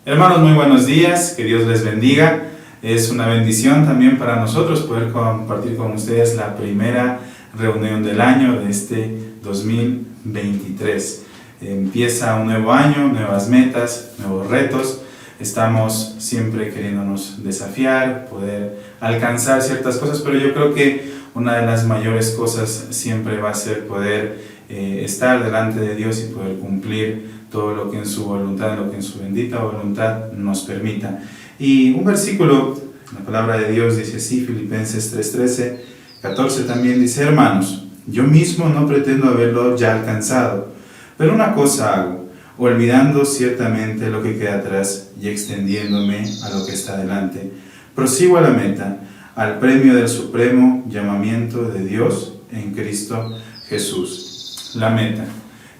Hermanos, muy buenos días, que Dios les bendiga. Es una bendición también para nosotros poder compartir con ustedes la primera reunión del año de este 2023. Empieza un nuevo año, nuevas metas, nuevos retos. Estamos siempre queriéndonos desafiar, poder alcanzar ciertas cosas, pero yo creo que una de las mayores cosas siempre va a ser poder estar delante de Dios y poder cumplir todo lo que en su voluntad, lo que en su bendita voluntad nos permita. Y un versículo, la palabra de Dios dice así, Filipenses 3:13, 14 también dice: hermanos, yo mismo no pretendo haberlo ya alcanzado, pero una cosa hago, olvidando ciertamente lo que queda atrás y extendiéndome a lo que está delante, prosigo a la meta, al premio del supremo llamamiento de Dios en Cristo Jesús. La meta.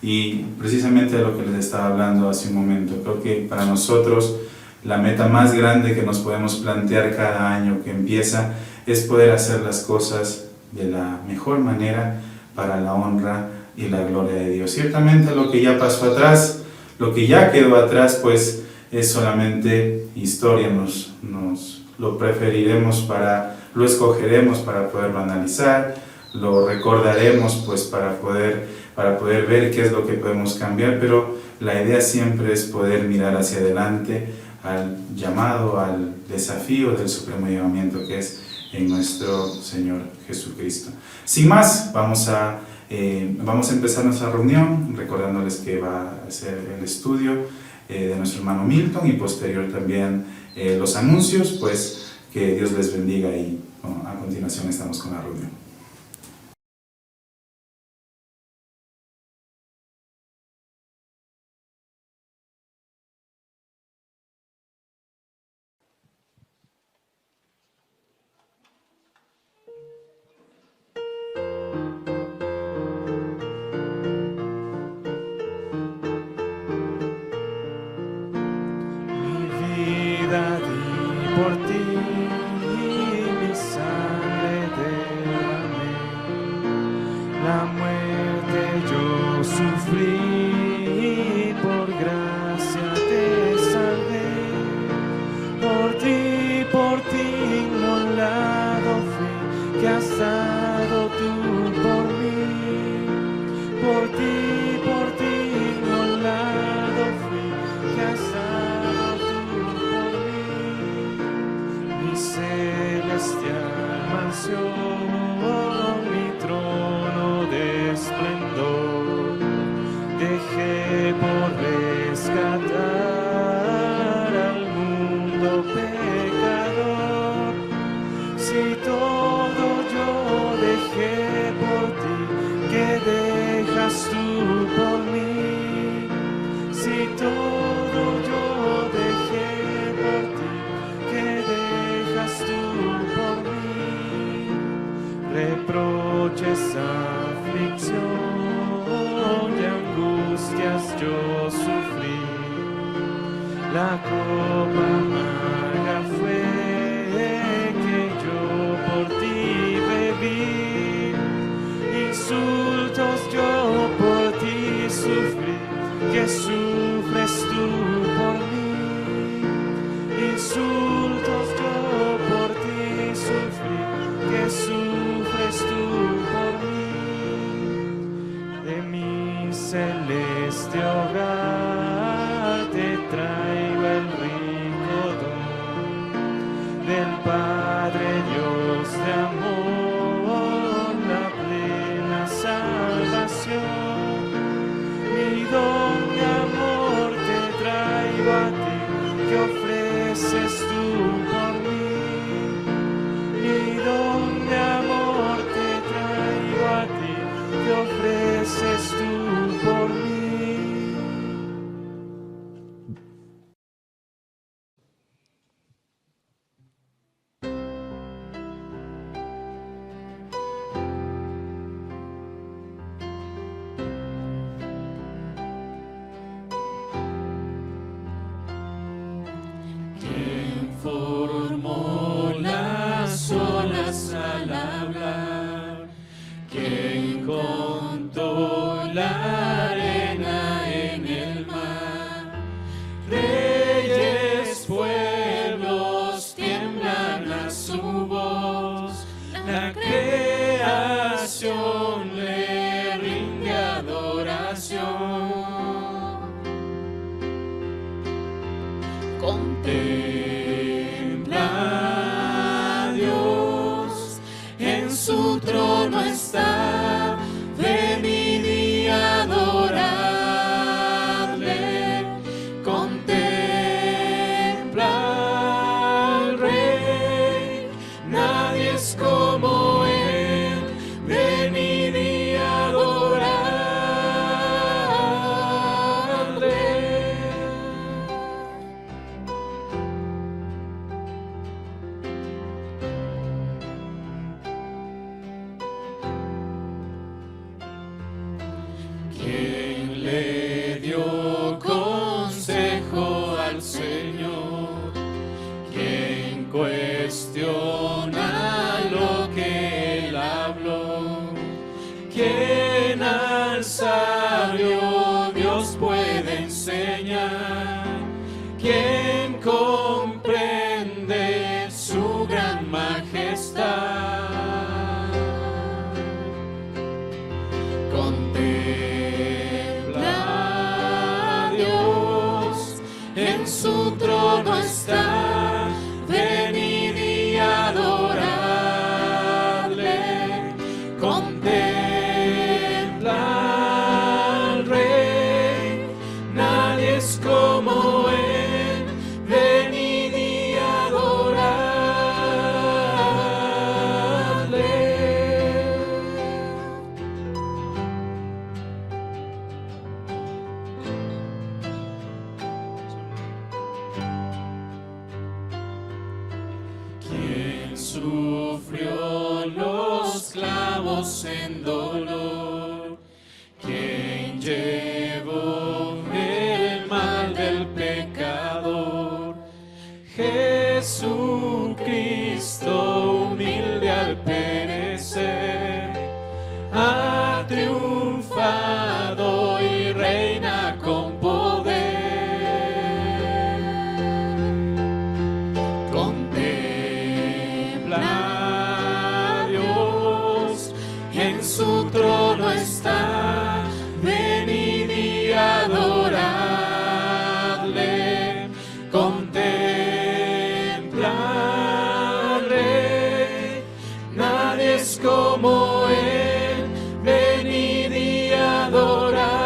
Y precisamente de lo que les estaba hablando hace un momento, creo que para nosotros la meta más grande que nos podemos plantear cada año que empieza es poder hacer las cosas de la mejor manera para la honra y la gloria de Dios. Ciertamente lo que ya pasó atrás, lo que ya quedó atrás, pues es solamente historia, lo preferiremos lo escogeremos para poderlo analizar, lo recordaremos pues para poder ver qué es lo que podemos cambiar, pero la idea siempre es poder mirar hacia adelante al llamado, al desafío del supremo llamamiento que es en nuestro Señor Jesucristo. Sin más, vamos a empezar nuestra reunión recordándoles que va a ser el estudio de nuestro hermano Milton y posterior también los anuncios, pues que Dios les bendiga y a continuación estamos con la reunión. Por ti mi sangre derramé, la muerte yo sufrí, por gracia te salvé. Por ti inmolado fui, que has dado tú por mí. Por ti inmolado fui, que has dado tú por mí. Mi celestial mansión, mi trono de esplendor, dejé por rescatar al mundo pecador. Si todo yo dejé por ti, ¿qué dejas tú por mí? Si todo yo dejé por ti, ¿qué dejas tú por mí? Reproches, aflicción y angustias yo sufrí, la copa amarga fue que yo por ti bebí, insultos yo por ti sufrí, que sufres tú por mí. Insultos yo por ti sufrí, que sufres tú por mí. De mi celeste hogar te traigo el rico don del Padre Dios de amor, la plena salvación. Mi don de amor te traigo a ti, que ofreces tú Contempla a Dios, en su trono está, venid y adoradle. Contempla al Rey, nadie es como Él, venid y adoradle. ¿Quién le dio consejo al Señor? ¿Quién cuestiona lo que Él habló? ¿Quién al sabio Dios puede enseñar? ¿Quién comprende su gran majestad? Contempla a Dios, en su trono está, venid y adoradle. Contempla al Rey, nadie es como Él, venid y adoradle. ¿Quién sufrió los clavos en dolor? ¿Quién llevó el mal del pecador? Jesucristo, humilde al perecer, ha triunfado y reina con poder. Contempla a Dios, en su trono está, venid y adoradle. Contempla al Rey, nadie es como Él, venid y adoradle.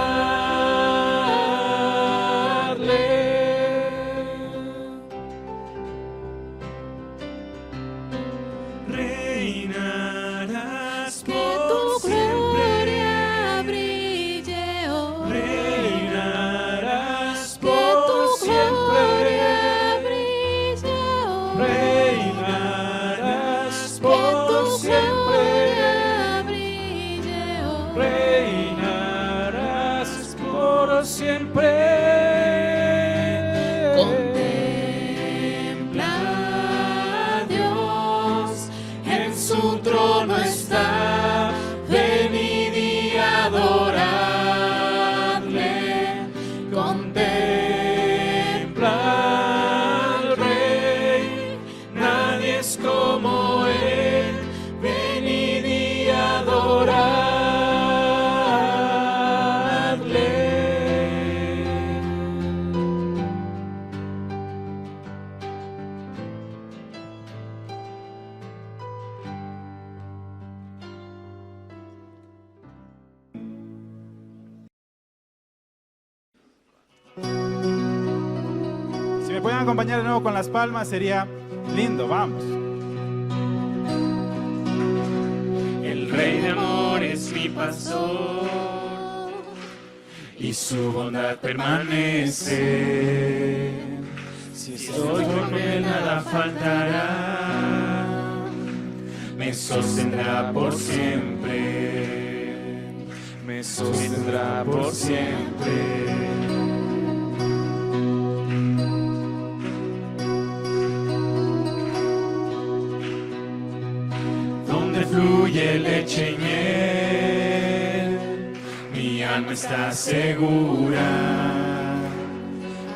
Reinarás Que tu por siempre. gloria brille hoy. Reinarás Que por tu siempre. gloria brille hoy. Reinarás Que por tu siempre. gloria brille hoy. Reinarás por siempre. Contempla a Dios, en su trono está, venid y adoradle. Contempla al Rey, nadie es como Él, venid y adoradle. Si me pueden acompañar de nuevo con las palmas sería lindo, vamos. El Rey de amor es mi pastor y su bondad permanece. Si estoy con Él nada faltará, me sostendrá por siempre, me sostendrá por siempre. Donde fluye leche y miel, mi alma está segura.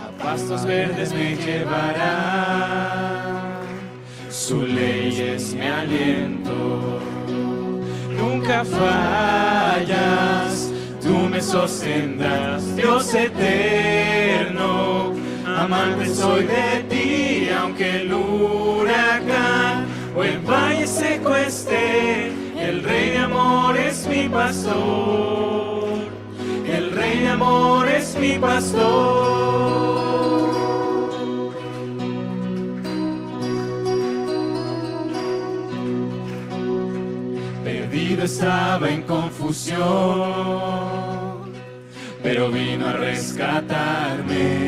A pastos verdes me llevará, su ley es mi aliento. Nunca fallas, tú me sostendrás, Dios eterno, Amante soy de ti, aunque el huracán o el valle seco esté. El Rey de amor es mi pastor. El Rey de amor es mi pastor. Perdido estaba en confusión, pero vino a rescatarme.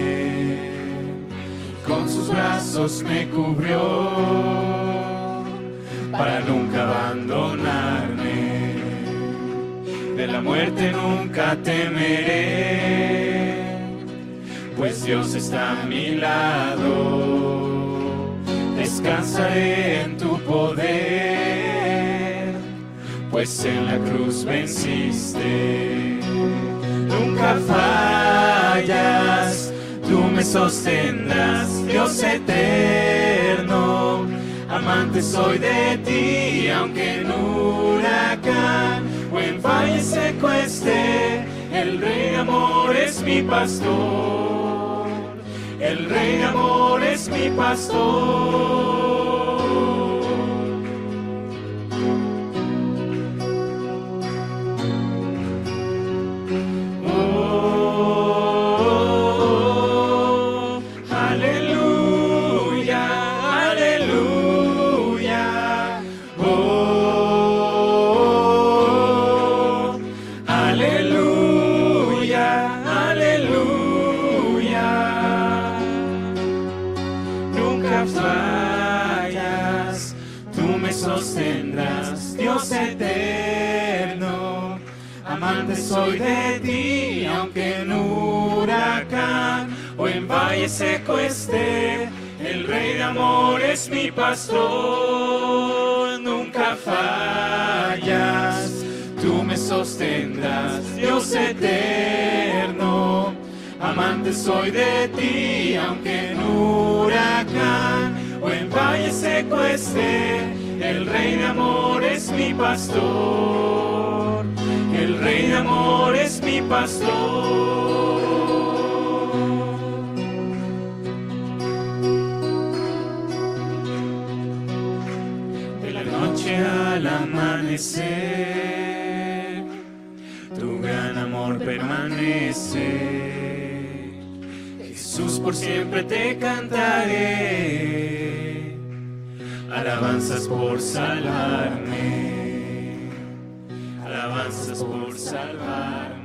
Con sus brazos me cubrió para nunca abandonarme. De la muerte nunca temeré, pues Dios está a mi lado. Descansaré en tu poder, pues en la cruz venciste. Nunca fallas, tú me sostendrás, Dios eterno. Amante soy de ti, aunque en huracán o en valle seco esté. El Rey de amor es mi pastor. El Rey de amor es mi pastor. Soy de ti, aunque en huracán o en valle seco esté. El Rey de amor es mi pastor. Nunca fallas, tú me sostendrás, Dios eterno. Amante soy de ti, aunque en huracán o en valle seco esté. El Rey de amor es mi pastor. El Rey de amor es mi pastor. De la noche al amanecer, tu gran amor permanece. Jesús, por siempre te cantaré, alabanzas por salvarme. Alabanzas por salvarme.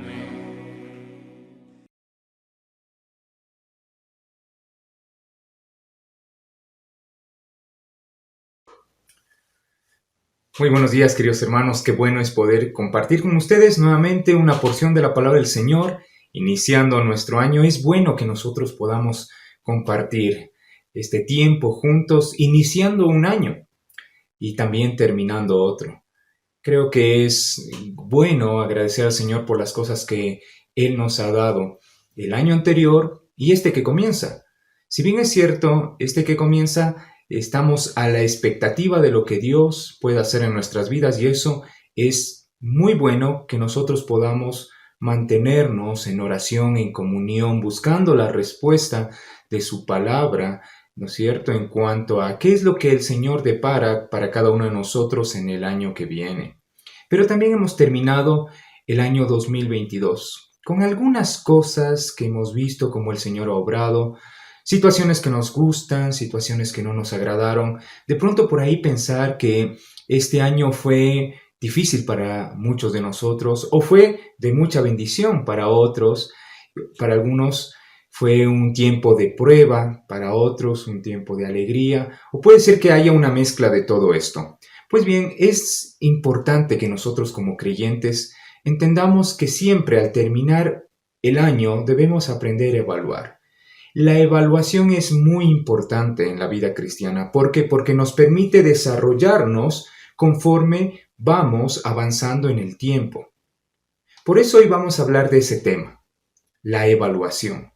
Muy buenos días, queridos hermanos. Qué bueno es poder compartir con ustedes nuevamente una porción de la palabra del Señor. Iniciando nuestro año, es bueno que nosotros podamos compartir este tiempo juntos, iniciando un año y también terminando otro. Creo que es bueno agradecer al Señor por las cosas que Él nos ha dado el año anterior y este que comienza. Si bien es cierto, este que comienza, estamos a la expectativa de lo que Dios puede hacer en nuestras vidas y eso es muy bueno que nosotros podamos mantenernos en oración, en comunión, buscando la respuesta de su palabra, ¿no es cierto?, en cuanto a qué es lo que el Señor depara para cada uno de nosotros en el año que viene. Pero también hemos terminado el año 2022 con algunas cosas que hemos visto como el Señor ha obrado, situaciones que nos gustan, situaciones que no nos agradaron. De pronto por ahí pensar que este año fue difícil para muchos de nosotros o fue de mucha bendición para otros. Para algunos fue un tiempo de prueba, para otros un tiempo de alegría, o puede ser que haya una mezcla de todo esto. Pues bien, es importante que nosotros como creyentes entendamos que siempre al terminar el año debemos aprender a evaluar. La evaluación es muy importante en la vida cristiana. ¿Por qué? Porque nos permite desarrollarnos conforme vamos avanzando en el tiempo. Por eso hoy vamos a hablar de ese tema, la evaluación.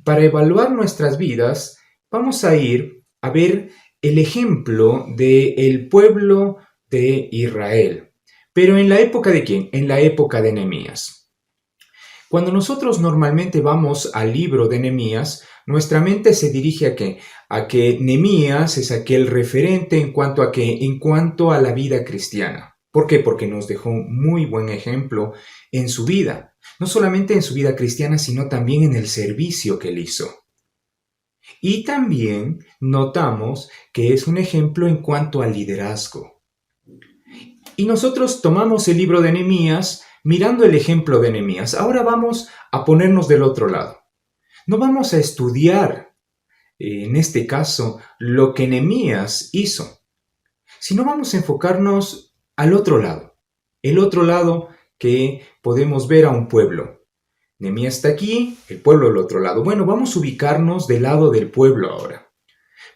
Para evaluar nuestras vidas, vamos a ir a ver el ejemplo del pueblo de Israel. Pero ¿en la época de quién? En la época de Nehemías. Cuando nosotros normalmente vamos al libro de Nehemías, nuestra mente se dirige ¿a qué? A que Nehemías es aquel referente en cuanto a qué, en cuanto a la vida cristiana. ¿Por qué? Porque nos dejó muy buen ejemplo en su vida. No solamente en su vida cristiana, sino también en el servicio que él hizo. Y también notamos que es un ejemplo en cuanto al liderazgo. Y nosotros tomamos el libro de Nehemías mirando el ejemplo de Nehemías. Ahora vamos a ponernos del otro lado. No vamos a estudiar, en este caso, lo que Nehemías hizo, sino vamos a enfocarnos al otro lado. El otro lado que podemos ver a un pueblo. Nehemías está aquí, el pueblo del otro lado. Bueno, vamos a ubicarnos del lado del pueblo ahora.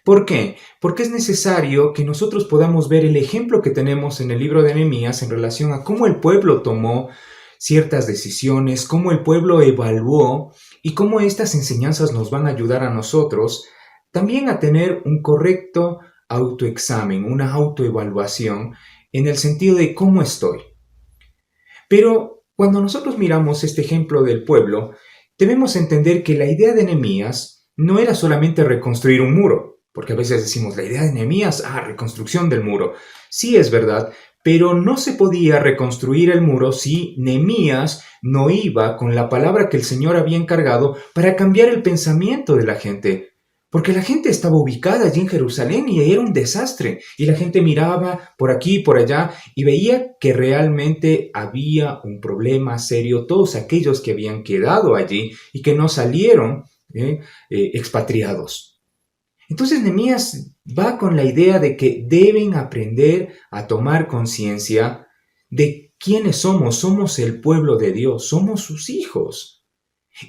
¿Por qué? Porque es necesario que nosotros podamos ver el ejemplo que tenemos en el libro de Nehemías en relación a cómo el pueblo tomó ciertas decisiones, cómo el pueblo evaluó y cómo estas enseñanzas nos van a ayudar a nosotros también a tener un correcto autoexamen, una autoevaluación en el sentido de cómo estoy. Pero cuando nosotros miramos este ejemplo del pueblo, debemos entender que la idea de Nehemías no era solamente reconstruir un muro. Porque a veces decimos, la idea de Nehemías, reconstrucción del muro. Sí es verdad, pero no se podía reconstruir el muro si Nehemías no iba con la palabra que el Señor había encargado para cambiar el pensamiento de la gente. Porque la gente estaba ubicada allí en Jerusalén y era un desastre. Y la gente miraba por aquí y por allá y veía que realmente había un problema serio. Todos aquellos que habían quedado allí y que no salieron expatriados. Entonces Nehemías va con la idea de que deben aprender a tomar conciencia de quiénes somos. Somos el pueblo de Dios, somos sus hijos.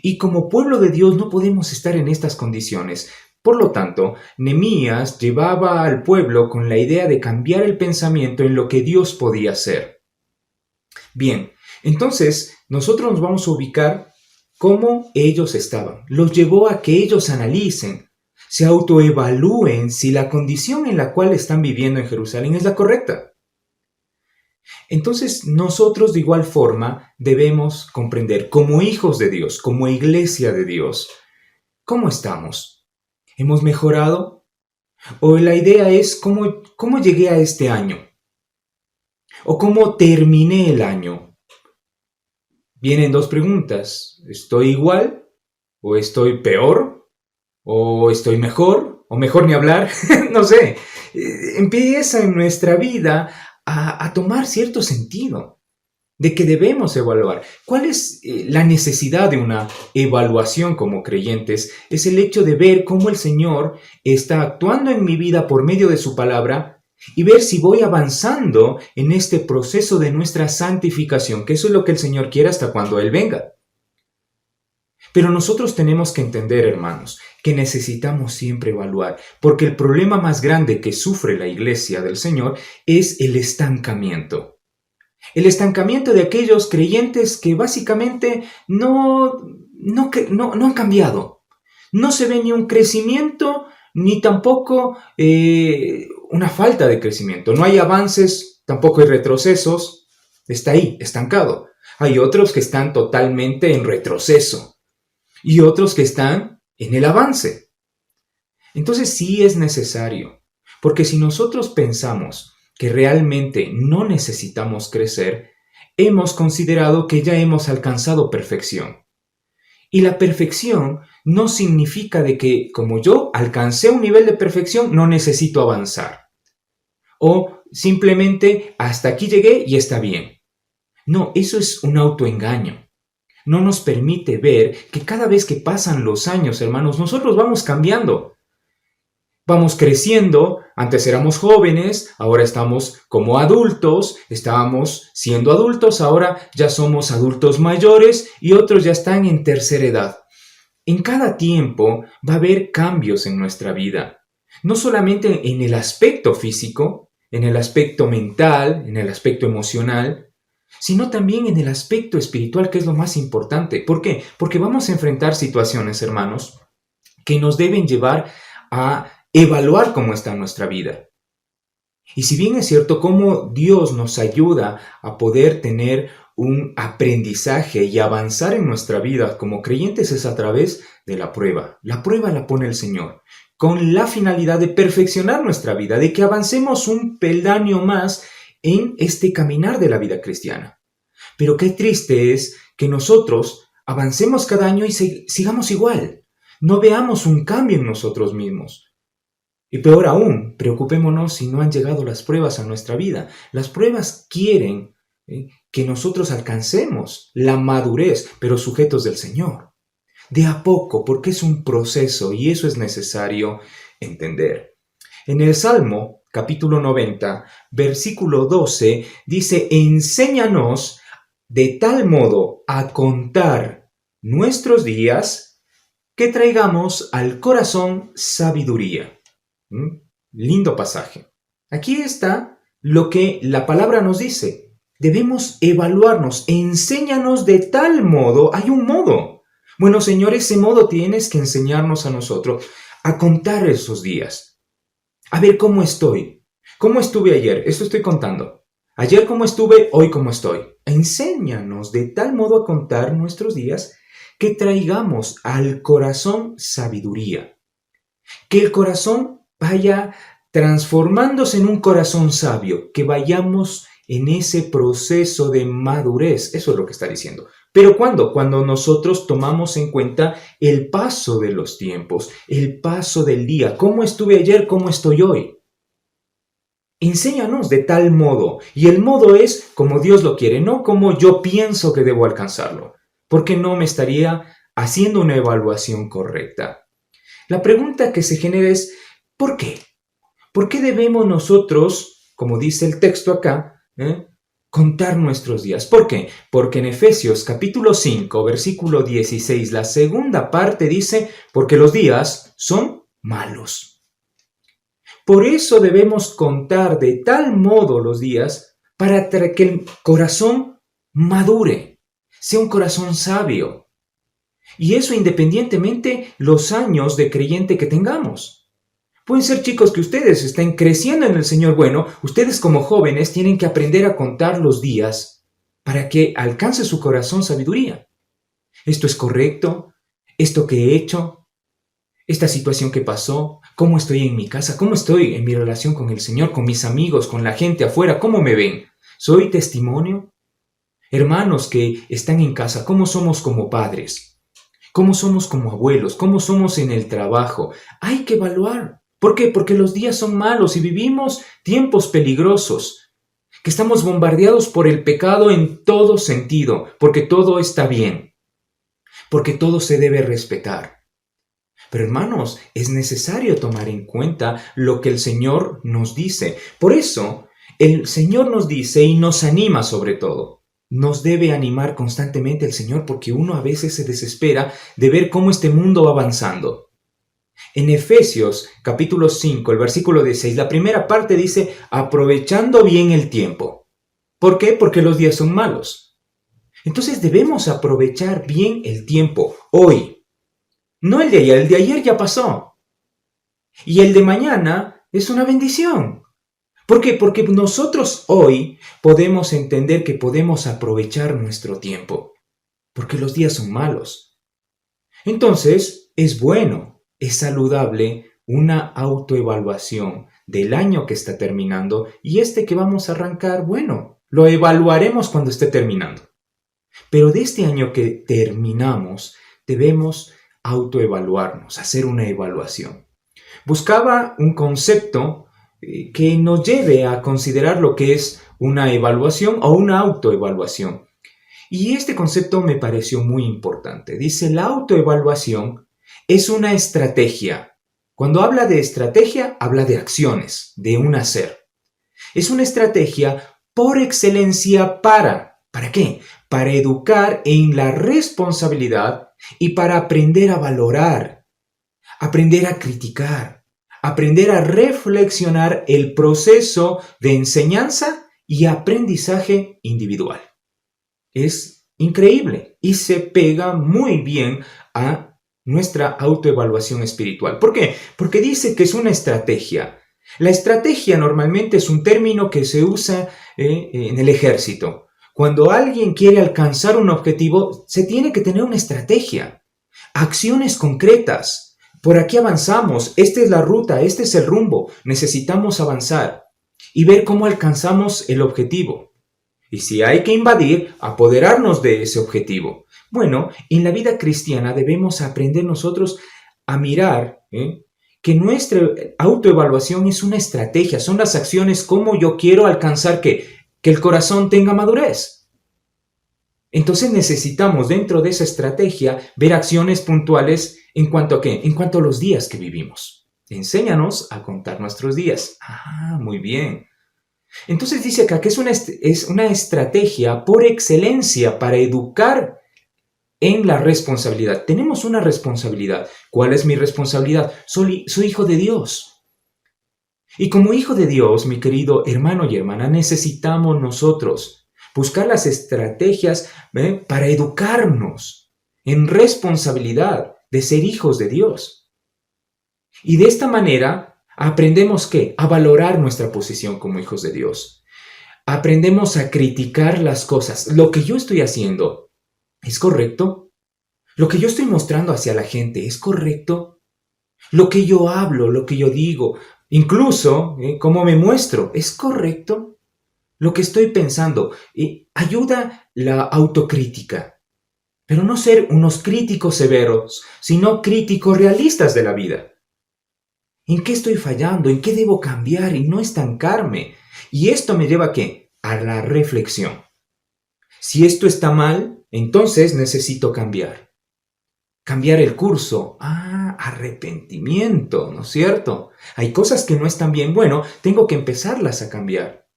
Y como pueblo de Dios no podemos estar en estas condiciones. Por lo tanto, Nehemías llevaba al pueblo con la idea de cambiar el pensamiento en lo que Dios podía hacer. Bien, entonces nosotros nos vamos a ubicar cómo ellos estaban. Los llevó a que ellos analicen, se autoevalúen si la condición en la cual están viviendo en Jerusalén es la correcta. Entonces nosotros de igual forma debemos comprender como hijos de Dios, como iglesia de Dios, ¿cómo estamos? ¿Hemos mejorado? ¿O la idea es cómo llegué a este año? ¿O cómo terminé el año? Vienen dos preguntas. ¿Estoy igual? ¿O estoy peor? ¿O estoy mejor? ¿O mejor ni hablar? No sé. Empieza en nuestra vida a tomar cierto sentido de que debemos evaluar. ¿Cuál es la necesidad de una evaluación como creyentes? Es el hecho de ver cómo el Señor está actuando en mi vida por medio de su palabra y ver si voy avanzando en este proceso de nuestra santificación, que eso es lo que el Señor quiere hasta cuando Él venga. Pero nosotros tenemos que entender, hermanos, que necesitamos siempre evaluar, porque el problema más grande que sufre la iglesia del Señor es el estancamiento. El estancamiento de aquellos creyentes que básicamente no han cambiado. No se ve ni un crecimiento, ni tampoco una falta de crecimiento. No hay avances, tampoco hay retrocesos. Está ahí, estancado. Hay otros que están totalmente en retroceso. Y otros que están en el avance. Entonces sí es necesario, porque si nosotros pensamos que realmente no necesitamos crecer, hemos considerado que ya hemos alcanzado perfección. Y la perfección no significa de que, como yo alcancé un nivel de perfección, no necesito avanzar. O simplemente hasta aquí llegué y está bien. No, eso es un autoengaño. No nos permite ver que cada vez que pasan los años, hermanos, nosotros vamos cambiando. Vamos creciendo, antes éramos jóvenes, ahora estamos como adultos, estábamos siendo adultos, ahora ya somos adultos mayores y otros ya están en tercera edad. En cada tiempo va a haber cambios en nuestra vida, no solamente en el aspecto físico, en el aspecto mental, en el aspecto emocional, sino también en el aspecto espiritual, que es lo más importante. ¿Por qué? Porque vamos a enfrentar situaciones, hermanos, que nos deben llevar a evaluar cómo está nuestra vida. Y si bien es cierto cómo Dios nos ayuda a poder tener un aprendizaje y avanzar en nuestra vida como creyentes es a través de la prueba. La prueba la pone el Señor con la finalidad de perfeccionar nuestra vida, de que avancemos un peldaño más en este caminar de la vida cristiana. Pero qué triste es que nosotros avancemos cada año y sigamos igual. No veamos un cambio en nosotros mismos. Y peor aún, preocupémonos si no han llegado las pruebas a nuestra vida. Las pruebas quieren que nosotros alcancemos la madurez, pero sujetos del Señor. De a poco, porque es un proceso y eso es necesario entender. En el Salmo, capítulo 90, versículo 12, dice: enséñanos de tal modo a contar nuestros días que traigamos al corazón sabiduría. Lindo pasaje. Aquí está lo que la palabra nos dice. Debemos evaluarnos. Enséñanos de tal modo. Hay un modo. Bueno, Señor, ese modo tienes que enseñarnos a nosotros a contar esos días. A ver cómo estoy. ¿Cómo estuve ayer? Esto estoy contando. Ayer cómo estuve, hoy cómo estoy. Enséñanos de tal modo a contar nuestros días que traigamos al corazón sabiduría. Que el corazón vaya transformándose en un corazón sabio, que vayamos en ese proceso de madurez. Eso es lo que está diciendo. ¿Pero cuándo? Cuando nosotros tomamos en cuenta el paso de los tiempos, el paso del día. ¿Cómo estuve ayer? ¿Cómo estoy hoy? Enséñanos de tal modo. Y el modo es como Dios lo quiere, no como yo pienso que debo alcanzarlo, porque no me estaría haciendo una evaluación correcta. La pregunta que se genera es: ¿por qué? ¿Por qué debemos nosotros, como dice el texto acá, contar nuestros días? ¿Por qué? Porque en Efesios capítulo 5, versículo 16, la segunda parte dice: porque los días son malos. Por eso debemos contar de tal modo los días para que el corazón madure, sea un corazón sabio. Y eso independientemente los años de creyente que tengamos. Pueden ser chicos que ustedes estén creciendo en el Señor. Bueno, ustedes como jóvenes tienen que aprender a contar los días para que alcance su corazón sabiduría. ¿Esto es correcto? ¿Esto que he hecho? ¿Esta situación que pasó? ¿Cómo estoy en mi casa? ¿Cómo estoy en mi relación con el Señor, con mis amigos, con la gente afuera? ¿Cómo me ven? ¿Soy testimonio? Hermanos que están en casa, ¿cómo somos como padres? ¿Cómo somos como abuelos? ¿Cómo somos en el trabajo? Hay que evaluar. ¿Por qué? Porque los días son malos y vivimos tiempos peligrosos, que estamos bombardeados por el pecado en todo sentido, porque todo está bien, porque todo se debe respetar. Pero hermanos, es necesario tomar en cuenta lo que el Señor nos dice. Por eso, el Señor nos dice y nos anima sobre todo. Nos debe animar constantemente el Señor porque uno a veces se desespera de ver cómo este mundo va avanzando. En Efesios capítulo 5, el versículo 16, la primera parte dice: aprovechando bien el tiempo. ¿Por qué? Porque los días son malos. Entonces debemos aprovechar bien el tiempo hoy. No el de ayer ya pasó. Y el de mañana es una bendición. ¿Por qué? Porque nosotros hoy podemos entender que podemos aprovechar nuestro tiempo. Porque los días son malos. Entonces es bueno. Es saludable una autoevaluación del año que está terminando y que vamos a arrancar, bueno, lo evaluaremos cuando esté terminando. Pero de este año que terminamos, debemos autoevaluarnos, hacer una evaluación. Buscaba un concepto que nos lleve a considerar lo que es una evaluación o una autoevaluación. Y este concepto me pareció muy importante. Dice: la autoevaluación es una estrategia. Cuando habla de estrategia, habla de acciones, de un hacer. Es una estrategia por excelencia ¿para qué? Para educar en la responsabilidad y para aprender a valorar, aprender a criticar, aprender a reflexionar el proceso de enseñanza y aprendizaje individual. Es increíble y se pega muy bien a nuestra autoevaluación espiritual. ¿Por qué? Porque dice que es una estrategia. La estrategia normalmente es un término que se usa en el ejército. Cuando alguien quiere alcanzar un objetivo, se tiene que tener una estrategia, acciones concretas. Por aquí avanzamos, esta es la ruta, este es el rumbo. Necesitamos avanzar y ver cómo alcanzamos el objetivo. Y si hay que invadir, apoderarnos de ese objetivo. Bueno, en la vida cristiana debemos aprender nosotros a mirar que nuestra autoevaluación es una estrategia, son las acciones como yo quiero alcanzar que el corazón tenga madurez. Entonces necesitamos dentro de esa estrategia ver acciones puntuales en cuanto a qué, en cuanto a los días que vivimos. Enséñanos a contar nuestros días. Ah, muy bien. Entonces dice acá que es una estrategia por excelencia para educar en la responsabilidad. Tenemos una responsabilidad. ¿Cuál es mi responsabilidad? Soy hijo de Dios. Y como hijo de Dios, mi querido hermano y hermana, necesitamos nosotros buscar las estrategias para educarnos en responsabilidad de ser hijos de Dios. Y de esta manera aprendemos ¿qué? A valorar nuestra posición como hijos de Dios. Aprendemos a criticar las cosas. Lo que yo estoy haciendo, ¿es correcto? ¿Lo que yo estoy mostrando hacia la gente es correcto? Lo que yo hablo, lo que yo digo, incluso cómo me muestro, ¿es correcto? Lo que estoy pensando, ayuda la autocrítica. Pero no ser unos críticos severos, sino críticos realistas de la vida. ¿En qué estoy fallando? ¿En qué debo cambiar y no estancarme? Y esto me lleva ¿a qué? A la reflexión. Si esto está mal, entonces necesito cambiar. Cambiar el curso. Arrepentimiento, ¿no es cierto? Hay cosas que no están bien. Bueno, tengo que empezarlas a cambiar.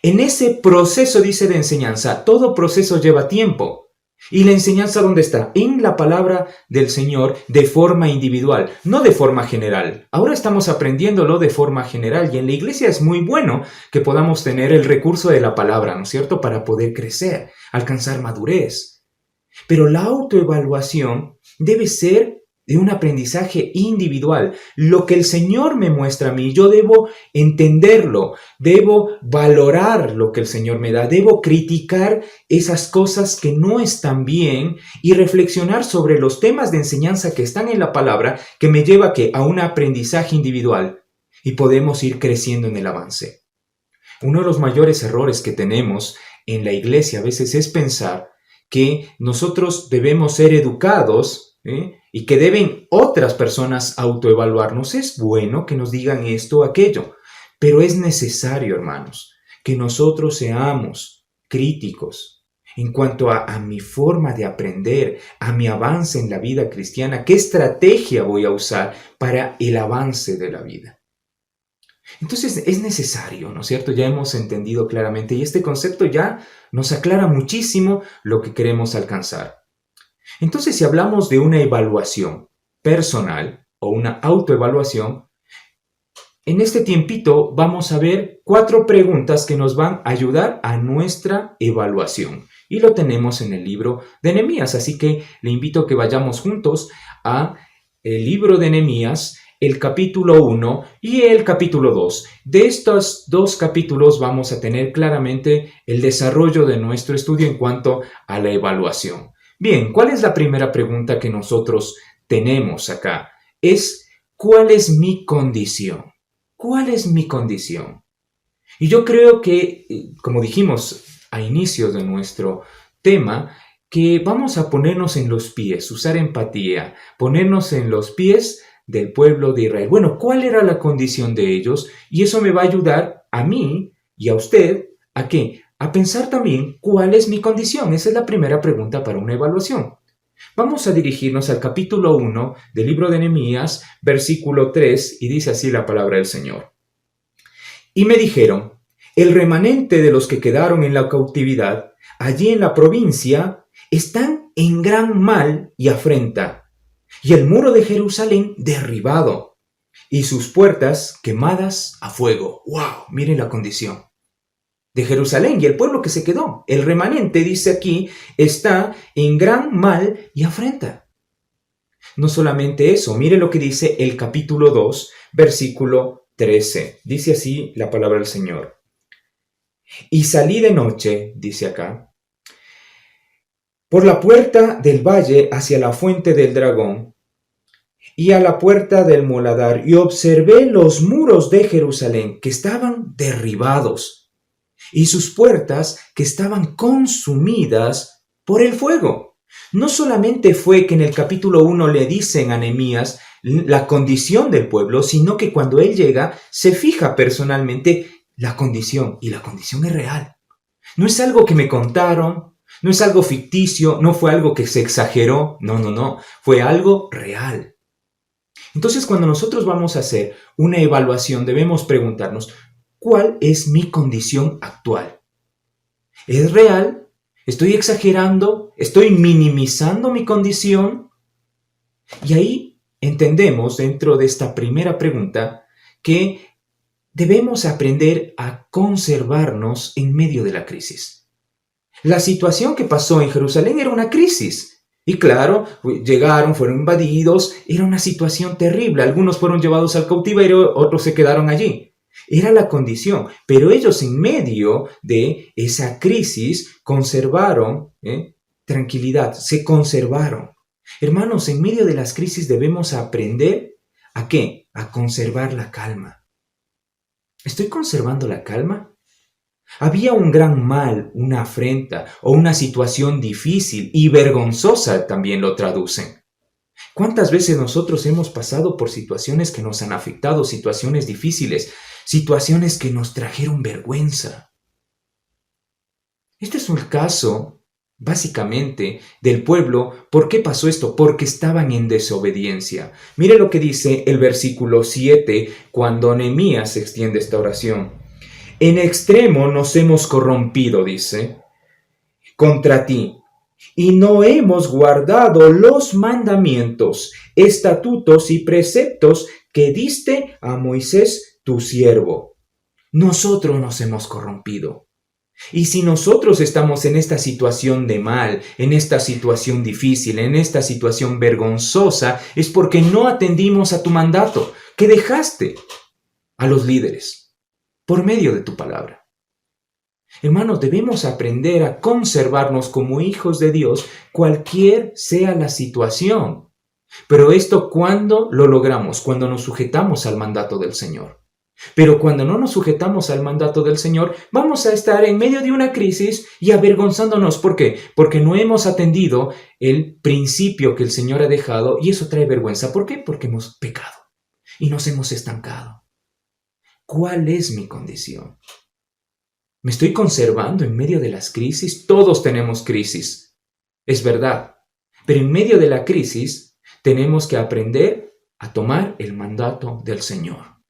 En ese proceso, dice, de enseñanza, todo proceso lleva tiempo. ¿Y la enseñanza dónde está? En la palabra del Señor de forma individual, no de forma general. Ahora estamos aprendiéndolo de forma general y en la iglesia es muy bueno que podamos tener el recurso de la palabra, ¿no es cierto?, para poder crecer, alcanzar madurez. Pero la autoevaluación debe ser de un aprendizaje individual. Lo que el Señor me muestra a mí, yo debo entenderlo, debo valorar lo que el Señor me da, debo criticar esas cosas que no están bien y reflexionar sobre los temas de enseñanza que están en la palabra que me lleva a un aprendizaje individual y podemos ir creciendo en el avance. Uno de los mayores errores que tenemos en la iglesia a veces es pensar que nosotros debemos ser educados y que deben otras personas autoevaluarnos. Es bueno que nos digan esto o aquello, pero es necesario, hermanos, que nosotros seamos críticos en cuanto a mi forma de aprender, a mi avance en la vida cristiana, qué estrategia voy a usar para el avance de la vida. Entonces es necesario, ¿no es cierto? Ya hemos entendido claramente y este concepto ya nos aclara muchísimo lo que queremos alcanzar. Entonces, si hablamos de una evaluación personal o una autoevaluación, en este tiempito vamos a ver 4 preguntas que nos van a ayudar a nuestra evaluación. Y lo tenemos en el libro de Nehemías, así que le invito a que vayamos juntos a el libro de Nehemías, el capítulo 1 y el capítulo 2. De estos 2 capítulos vamos a tener claramente el desarrollo de nuestro estudio en cuanto a la evaluación. Bien, ¿cuál es la primera pregunta que nosotros tenemos acá? Es, ¿cuál es mi condición? ¿Cuál es mi condición? Y yo creo que, como dijimos a inicio de nuestro tema, que vamos a ponernos en los pies, usar empatía, ponernos en los pies del pueblo de Israel. Bueno, ¿cuál era la condición de ellos? Y eso me va a ayudar a mí y a usted, ¿a qué? A pensar también cuál es mi condición. Esa es la primera pregunta para una evaluación. Vamos a dirigirnos al capítulo 1 del libro de Nehemías, versículo 3, y dice así la palabra del Señor. Y me dijeron, el remanente de los que quedaron en la cautividad, allí en la provincia, están en gran mal y afrenta, y el muro de Jerusalén derribado, y sus puertas quemadas a fuego. ¡Wow! Miren la condición de Jerusalén y el pueblo que se quedó. El remanente, dice aquí, está en gran mal y afrenta. No solamente eso, mire lo que dice el capítulo 2, versículo 13. Dice así la palabra del Señor. Y salí de noche, dice acá, por la puerta del valle hacia la fuente del dragón y a la puerta del muladar, y observé los muros de Jerusalén que estaban derribados y sus puertas que estaban consumidas por el fuego. No solamente fue que en el capítulo 1 le dicen a Nehemías la condición del pueblo, sino que cuando él llega se fija personalmente la condición, y la condición es real. No es algo que me contaron, no es algo ficticio, no fue algo que se exageró, no, fue algo real. Entonces, cuando nosotros vamos a hacer una evaluación, debemos preguntarnos, ¿cuál es mi condición actual? ¿Es real? ¿Estoy exagerando? ¿Estoy minimizando mi condición? Y ahí entendemos, dentro de esta primera pregunta, que debemos aprender a conservarnos en medio de la crisis. La situación que pasó en Jerusalén era una crisis. Y claro, llegaron, fueron invadidos, era una situación terrible. Algunos fueron llevados al cautiverio, otros se quedaron allí. Era la condición, pero ellos en medio de esa crisis conservaron tranquilidad, se conservaron. Hermanos, en medio de las crisis debemos aprender ¿a qué? A conservar la calma. ¿Estoy conservando la calma? Había un gran mal, una afrenta o una situación difícil y vergonzosa, también lo traducen. ¿Cuántas veces nosotros hemos pasado por situaciones que nos han afectado, situaciones difíciles, situaciones que nos trajeron vergüenza? Este es un caso, básicamente, del pueblo. ¿Por qué pasó esto? Porque estaban en desobediencia. Mire lo que dice el versículo 7 cuando Nehemías extiende esta oración. En extremo nos hemos corrompido, dice, contra ti, y no hemos guardado los mandamientos, estatutos y preceptos que diste a Moisés tu siervo. Nosotros nos hemos corrompido. Y si nosotros estamos en esta situación de mal, en esta situación difícil, en esta situación vergonzosa, es porque no atendimos a tu mandato, que dejaste a los líderes por medio de tu palabra. Hermanos, debemos aprender a conservarnos como hijos de Dios, cualquier sea la situación. Pero esto, ¿cuándo lo logramos? Cuando nos sujetamos al mandato del Señor. Pero cuando no nos sujetamos al mandato del Señor, vamos a estar en medio de una crisis y avergonzándonos. ¿Por qué? Porque no hemos atendido el principio que el Señor ha dejado, y eso trae vergüenza. ¿Por qué? Porque hemos pecado y nos hemos estancado. ¿Cuál es mi condición? ¿Me estoy conservando en medio de las crisis? Todos tenemos crisis, es verdad. Pero en medio de la crisis tenemos que aprender a tomar el mandato del Señor.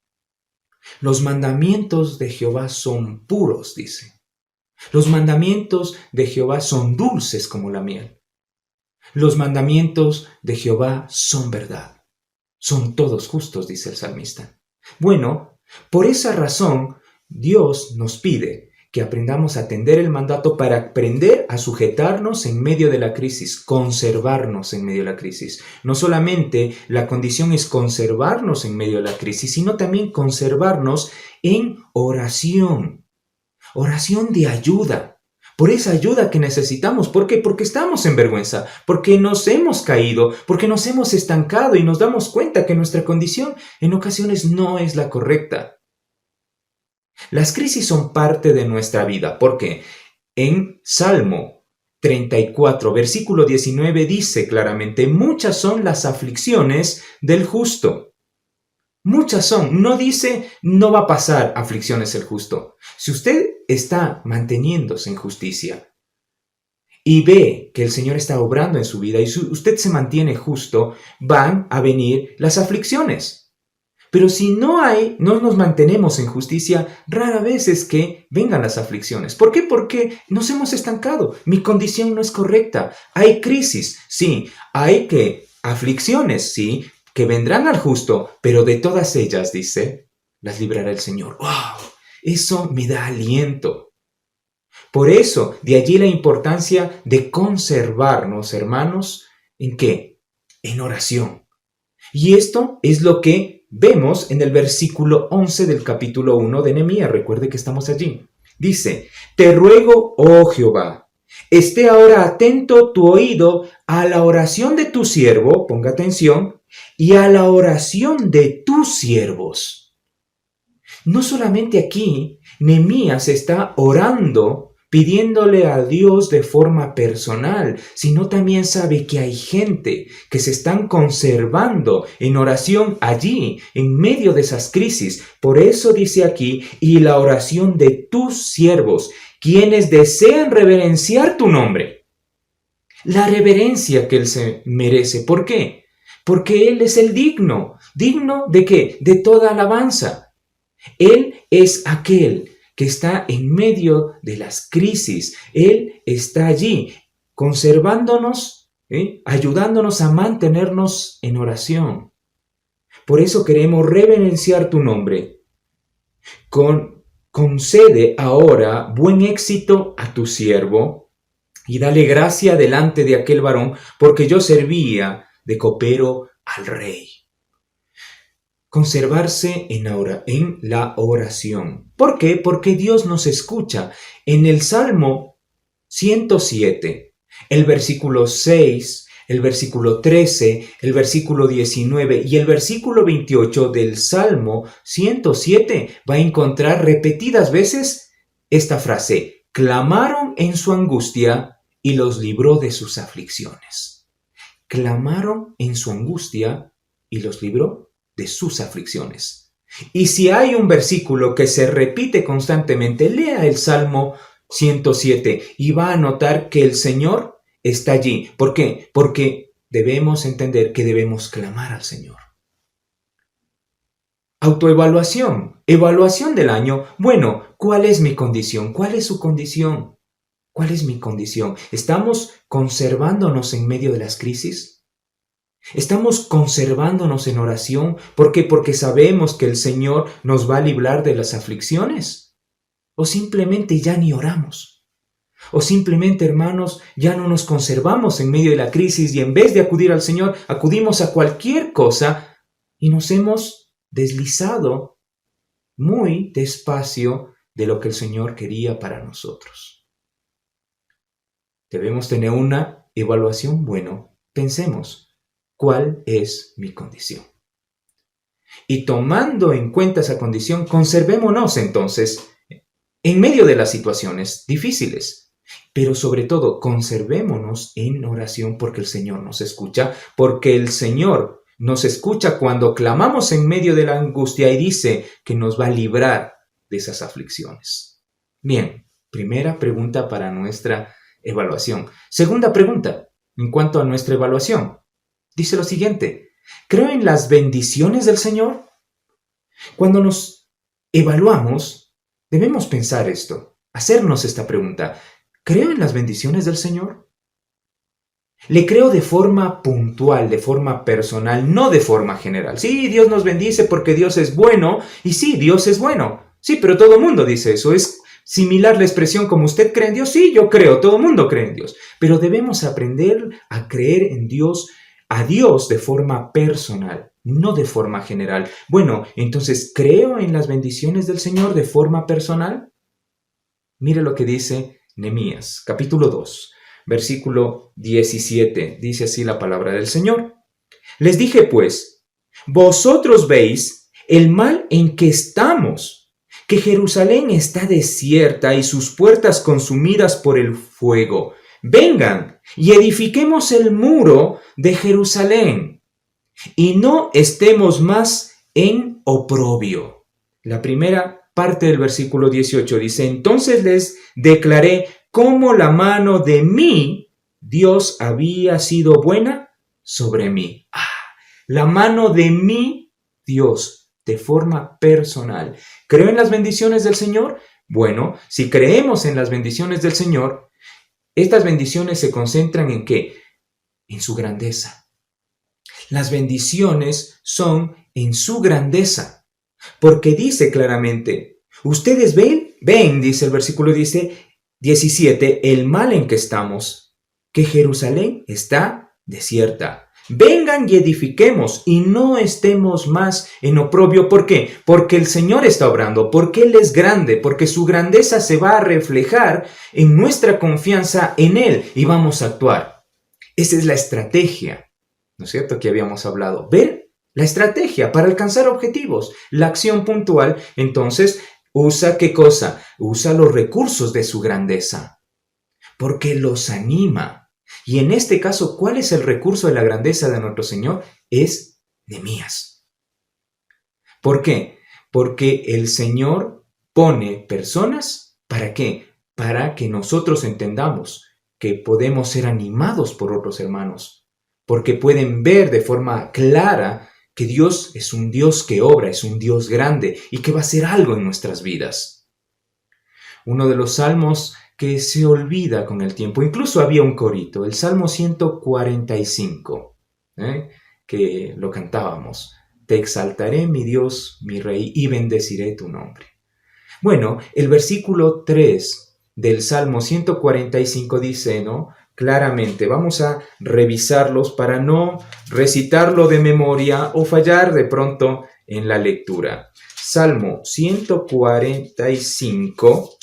Los mandamientos de Jehová son puros, dice. Los mandamientos de Jehová son dulces como la miel. Los mandamientos de Jehová son verdad. Son todos justos, dice el salmista. Bueno, por esa razón, Dios nos pide que aprendamos a atender el mandato para aprender a sujetarnos en medio de la crisis, conservarnos en medio de la crisis. No solamente la condición es conservarnos en medio de la crisis, sino también conservarnos en oración. Oración de ayuda. Por esa ayuda que necesitamos. ¿Por qué? Porque estamos en vergüenza, porque nos hemos caído, porque nos hemos estancado y nos damos cuenta que nuestra condición en ocasiones no es la correcta. Las crisis son parte de nuestra vida, porque en Salmo 34, versículo 19 dice claramente, muchas son las aflicciones del justo. Muchas son. No dice, no va a pasar aflicciones el justo. Si usted está manteniéndose en justicia y ve que el Señor está obrando en su vida y usted se mantiene justo, van a venir las aflicciones. Pero si no nos mantenemos en justicia, rara vez es que vengan las aflicciones. ¿Por qué? Porque nos hemos estancado. Mi condición no es correcta. Hay crisis, sí. Hay aflicciones, sí, que vendrán al justo, pero de todas ellas, dice, las librará el Señor. ¡Wow! Eso me da aliento. Por eso, de allí la importancia de conservarnos, hermanos, ¿en qué? En oración. Y esto es lo que vemos en el versículo 11 del capítulo 1 de Nehemías. Recuerde que estamos allí. Dice, te ruego, oh Jehová, esté ahora atento tu oído a la oración de tu siervo, ponga atención, y a la oración de tus siervos. No solamente aquí, Nehemías está orando, pidiéndole a Dios de forma personal, sino también sabe que hay gente que se están conservando en oración allí, en medio de esas crisis. Por eso dice aquí, y la oración de tus siervos, quienes desean reverenciar tu nombre. La reverencia que Él se merece. ¿Por qué? Porque Él es el digno. ¿Digno de qué? De toda alabanza. Él es aquel que está en medio de las crisis. Él está allí, conservándonos, ayudándonos a mantenernos en oración. Por eso queremos reverenciar tu nombre. Concede ahora buen éxito a tu siervo y dale gracia delante de aquel varón, porque yo servía de copero al rey. Conservarse en la oración. ¿Por qué? Porque Dios nos escucha. En el Salmo 107, el versículo 6, el versículo 13, el versículo 19 y el versículo 28 del Salmo 107 va a encontrar repetidas veces esta frase: clamaron en su angustia y los libró de sus aflicciones. Clamaron en su angustia y los libró de sus aflicciones. Y si hay un versículo que se repite constantemente, lea el Salmo 107 y va a notar que el Señor está allí. ¿Por qué? Porque debemos entender que debemos clamar al Señor. Autoevaluación, evaluación del año. Bueno, ¿cuál es mi condición? ¿Cuál es su condición? ¿Cuál es mi condición? ¿Estamos conservándonos en medio de las crisis? ¿Estamos conservándonos en oración? ¿Por qué? Porque sabemos que el Señor nos va a librar de las aflicciones. ¿O simplemente ya ni oramos? ¿O simplemente, hermanos, ya no nos conservamos en medio de la crisis y en vez de acudir al Señor, acudimos a cualquier cosa y nos hemos deslizado muy despacio de lo que el Señor quería para nosotros? Debemos tener una evaluación. Bueno, pensemos. ¿Cuál es mi condición? Y tomando en cuenta esa condición, conservémonos entonces en medio de las situaciones difíciles. Pero sobre todo, conservémonos en oración porque el Señor nos escucha, porque el Señor nos escucha cuando clamamos en medio de la angustia y dice que nos va a librar de esas aflicciones. Bien, primera pregunta para nuestra evaluación. Segunda pregunta, en cuanto a nuestra evaluación. Dice lo siguiente: ¿creo en las bendiciones del Señor? Cuando nos evaluamos, debemos pensar esto, hacernos esta pregunta: ¿creo en las bendiciones del Señor? Le creo de forma puntual, de forma personal, no de forma general. Sí, Dios nos bendice porque Dios es bueno, y sí, Dios es bueno. Sí, pero todo el mundo dice eso. Es similar la expresión como usted cree en Dios. Sí, yo creo, todo el mundo cree en Dios. Pero debemos aprender a creer en Dios, a Dios de forma personal, no de forma general. Bueno, entonces, ¿creo en las bendiciones del Señor de forma personal? Mire lo que dice Nehemías, capítulo 2, versículo 17. Dice así la palabra del Señor. Les dije pues, vosotros veis el mal en que estamos, que Jerusalén está desierta y sus puertas consumidas por el fuego. Vengan y edifiquemos el muro de Jerusalén y no estemos más en oprobio. La primera parte del versículo 18 dice: entonces les declaré cómo la mano de mi Dios había sido buena sobre mí. La mano de mi Dios de forma personal. ¿Creo en las bendiciones del Señor? Bueno, si creemos en las bendiciones del Señor, estas bendiciones se concentran ¿en qué? En su grandeza. Las bendiciones son en su grandeza, porque dice claramente, ustedes ven, dice el versículo 17, el mal en que estamos, que Jerusalén está desierta. Vengan y edifiquemos y no estemos más en oprobio. ¿Por qué? Porque el Señor está obrando, porque Él es grande, porque su grandeza se va a reflejar en nuestra confianza en Él y vamos a actuar. Esa es la estrategia, ¿no es cierto?, que habíamos hablado. Ver la estrategia para alcanzar objetivos, la acción puntual. Entonces, usa ¿qué cosa? Usa los recursos de su grandeza, porque los anima. Y en este caso, ¿cuál es el recurso de la grandeza de nuestro Señor? Es Nehemías. ¿Por qué? Porque el Señor pone personas, ¿para qué? Para que nosotros entendamos que podemos ser animados por otros hermanos, porque pueden ver de forma clara que Dios es un Dios que obra, es un Dios grande y que va a hacer algo en nuestras vidas. Uno de los salmos que se olvida con el tiempo, incluso había un corito, el Salmo 145, que lo cantábamos. Te exaltaré, mi Dios, mi Rey, y bendeciré tu nombre. Bueno, el versículo 3 del Salmo 145 dice, ¿no?, claramente, vamos a revisarlos para no recitarlo de memoria o fallar de pronto en la lectura. Salmo 145,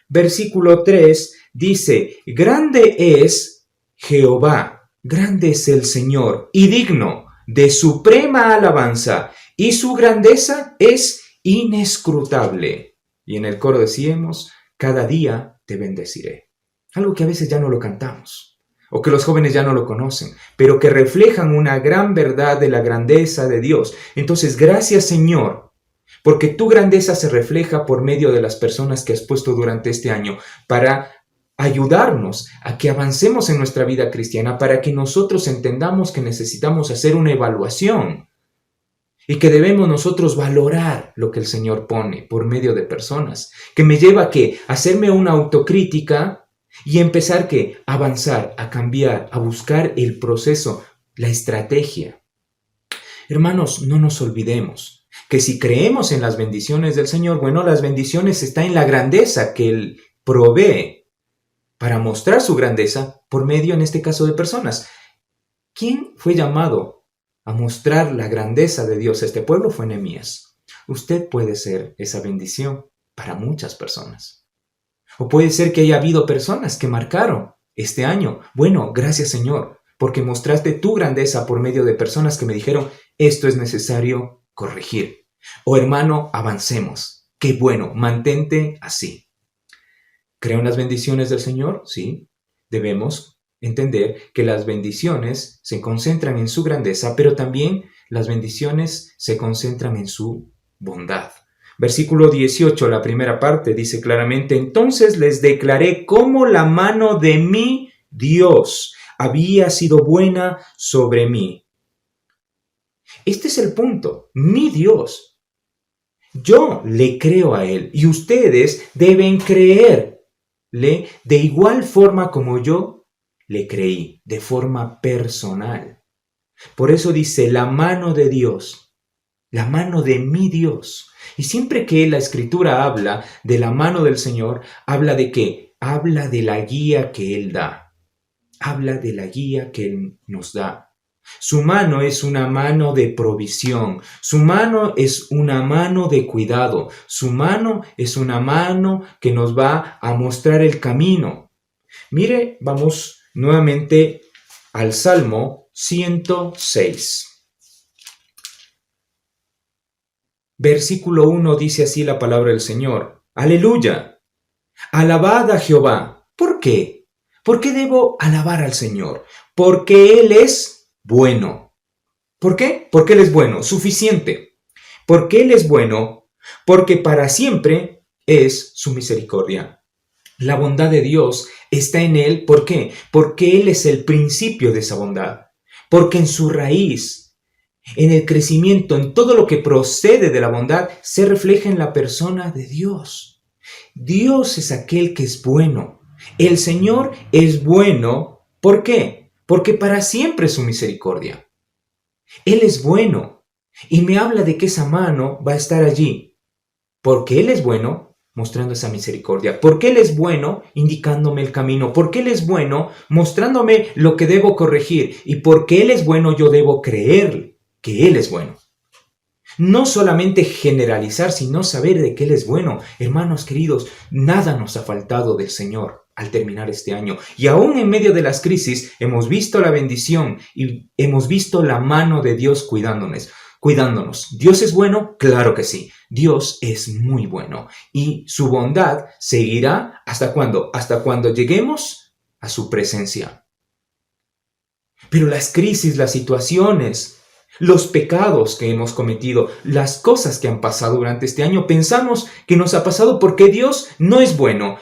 versículo 3 dice, grande es Jehová, grande es el Señor y digno de suprema alabanza, y su grandeza es inescrutable. Y en el coro decíamos, cada día te bendeciré. Algo que a veces ya no lo cantamos, o que los jóvenes ya no lo conocen, pero que reflejan una gran verdad de la grandeza de Dios. Entonces, gracias, Señor, porque tu grandeza se refleja por medio de las personas que has puesto durante este año para ayudarnos a que avancemos en nuestra vida cristiana, para que nosotros entendamos que necesitamos hacer una evaluación y que debemos nosotros valorar lo que el Señor pone por medio de personas, que me lleva a ¿qué? Hacerme una autocrítica y empezar ¿qué? A avanzar, a cambiar, a buscar el proceso, la estrategia. Hermanos, no nos olvidemos que si creemos en las bendiciones del Señor, bueno, las bendiciones están en la grandeza que Él provee para mostrar su grandeza por medio, en este caso, de personas. ¿Quién fue llamado a mostrar la grandeza de Dios a este pueblo? Fue Nehemías. Usted puede ser esa bendición para muchas personas. O puede ser que haya habido personas que marcaron este año. Bueno, gracias, Señor, porque mostraste tu grandeza por medio de personas que me dijeron, esto es necesario corregir. O hermano, avancemos. Qué bueno, mantente así. ¿Creo en las bendiciones del Señor? Sí. Debemos entender que las bendiciones se concentran en su grandeza, pero también las bendiciones se concentran en su bondad. Versículo 18, la primera parte, dice claramente, entonces les declaré cómo la mano de mi Dios había sido buena sobre mí. Este es el punto, mi Dios. Yo le creo a Él y ustedes deben creerle de igual forma como yo le creí, de forma personal. Por eso dice la mano de Dios, la mano de mi Dios. Y siempre que la Escritura habla de la mano del Señor, ¿habla de qué? Habla de la guía que Él da. Habla de la guía que Él nos da. Su mano es una mano de provisión. Su mano es una mano de cuidado. Su mano es una mano que nos va a mostrar el camino. Mire, vamos nuevamente al Salmo 106. Versículo 1 dice así la palabra del Señor. Aleluya. Alabad a Jehová. ¿Por qué? ¿Por qué debo alabar al Señor? Porque Él es bueno. ¿Por qué? Porque Él es bueno. Suficiente. Porque Él es bueno. Porque para siempre es su misericordia. La bondad de Dios está en Él. ¿Por qué? Porque Él es el principio de esa bondad. Porque en su raíz, en el crecimiento, en todo lo que procede de la bondad, se refleja en la persona de Dios. Dios es aquel que es bueno. El Señor es bueno. ¿Por qué? Porque para siempre es su misericordia. Él es bueno. Y me habla de que esa mano va a estar allí. Porque Él es bueno, mostrando esa misericordia. Porque Él es bueno, indicándome el camino. Porque Él es bueno, mostrándome lo que debo corregir. Y porque Él es bueno, yo debo creer que Él es bueno. No solamente generalizar, sino saber de que Él es bueno. Hermanos queridos, nada nos ha faltado del Señor al terminar este año. Y aún en medio de las crisis, hemos visto la bendición y hemos visto la mano de Dios cuidándonos. ¿Dios es bueno? Claro que sí. Dios es muy bueno. Y su bondad seguirá ¿hasta cuándo? Hasta cuando lleguemos a su presencia. Pero las crisis, las situaciones, los pecados que hemos cometido, las cosas que han pasado durante este año, pensamos que nos ha pasado porque Dios no es bueno.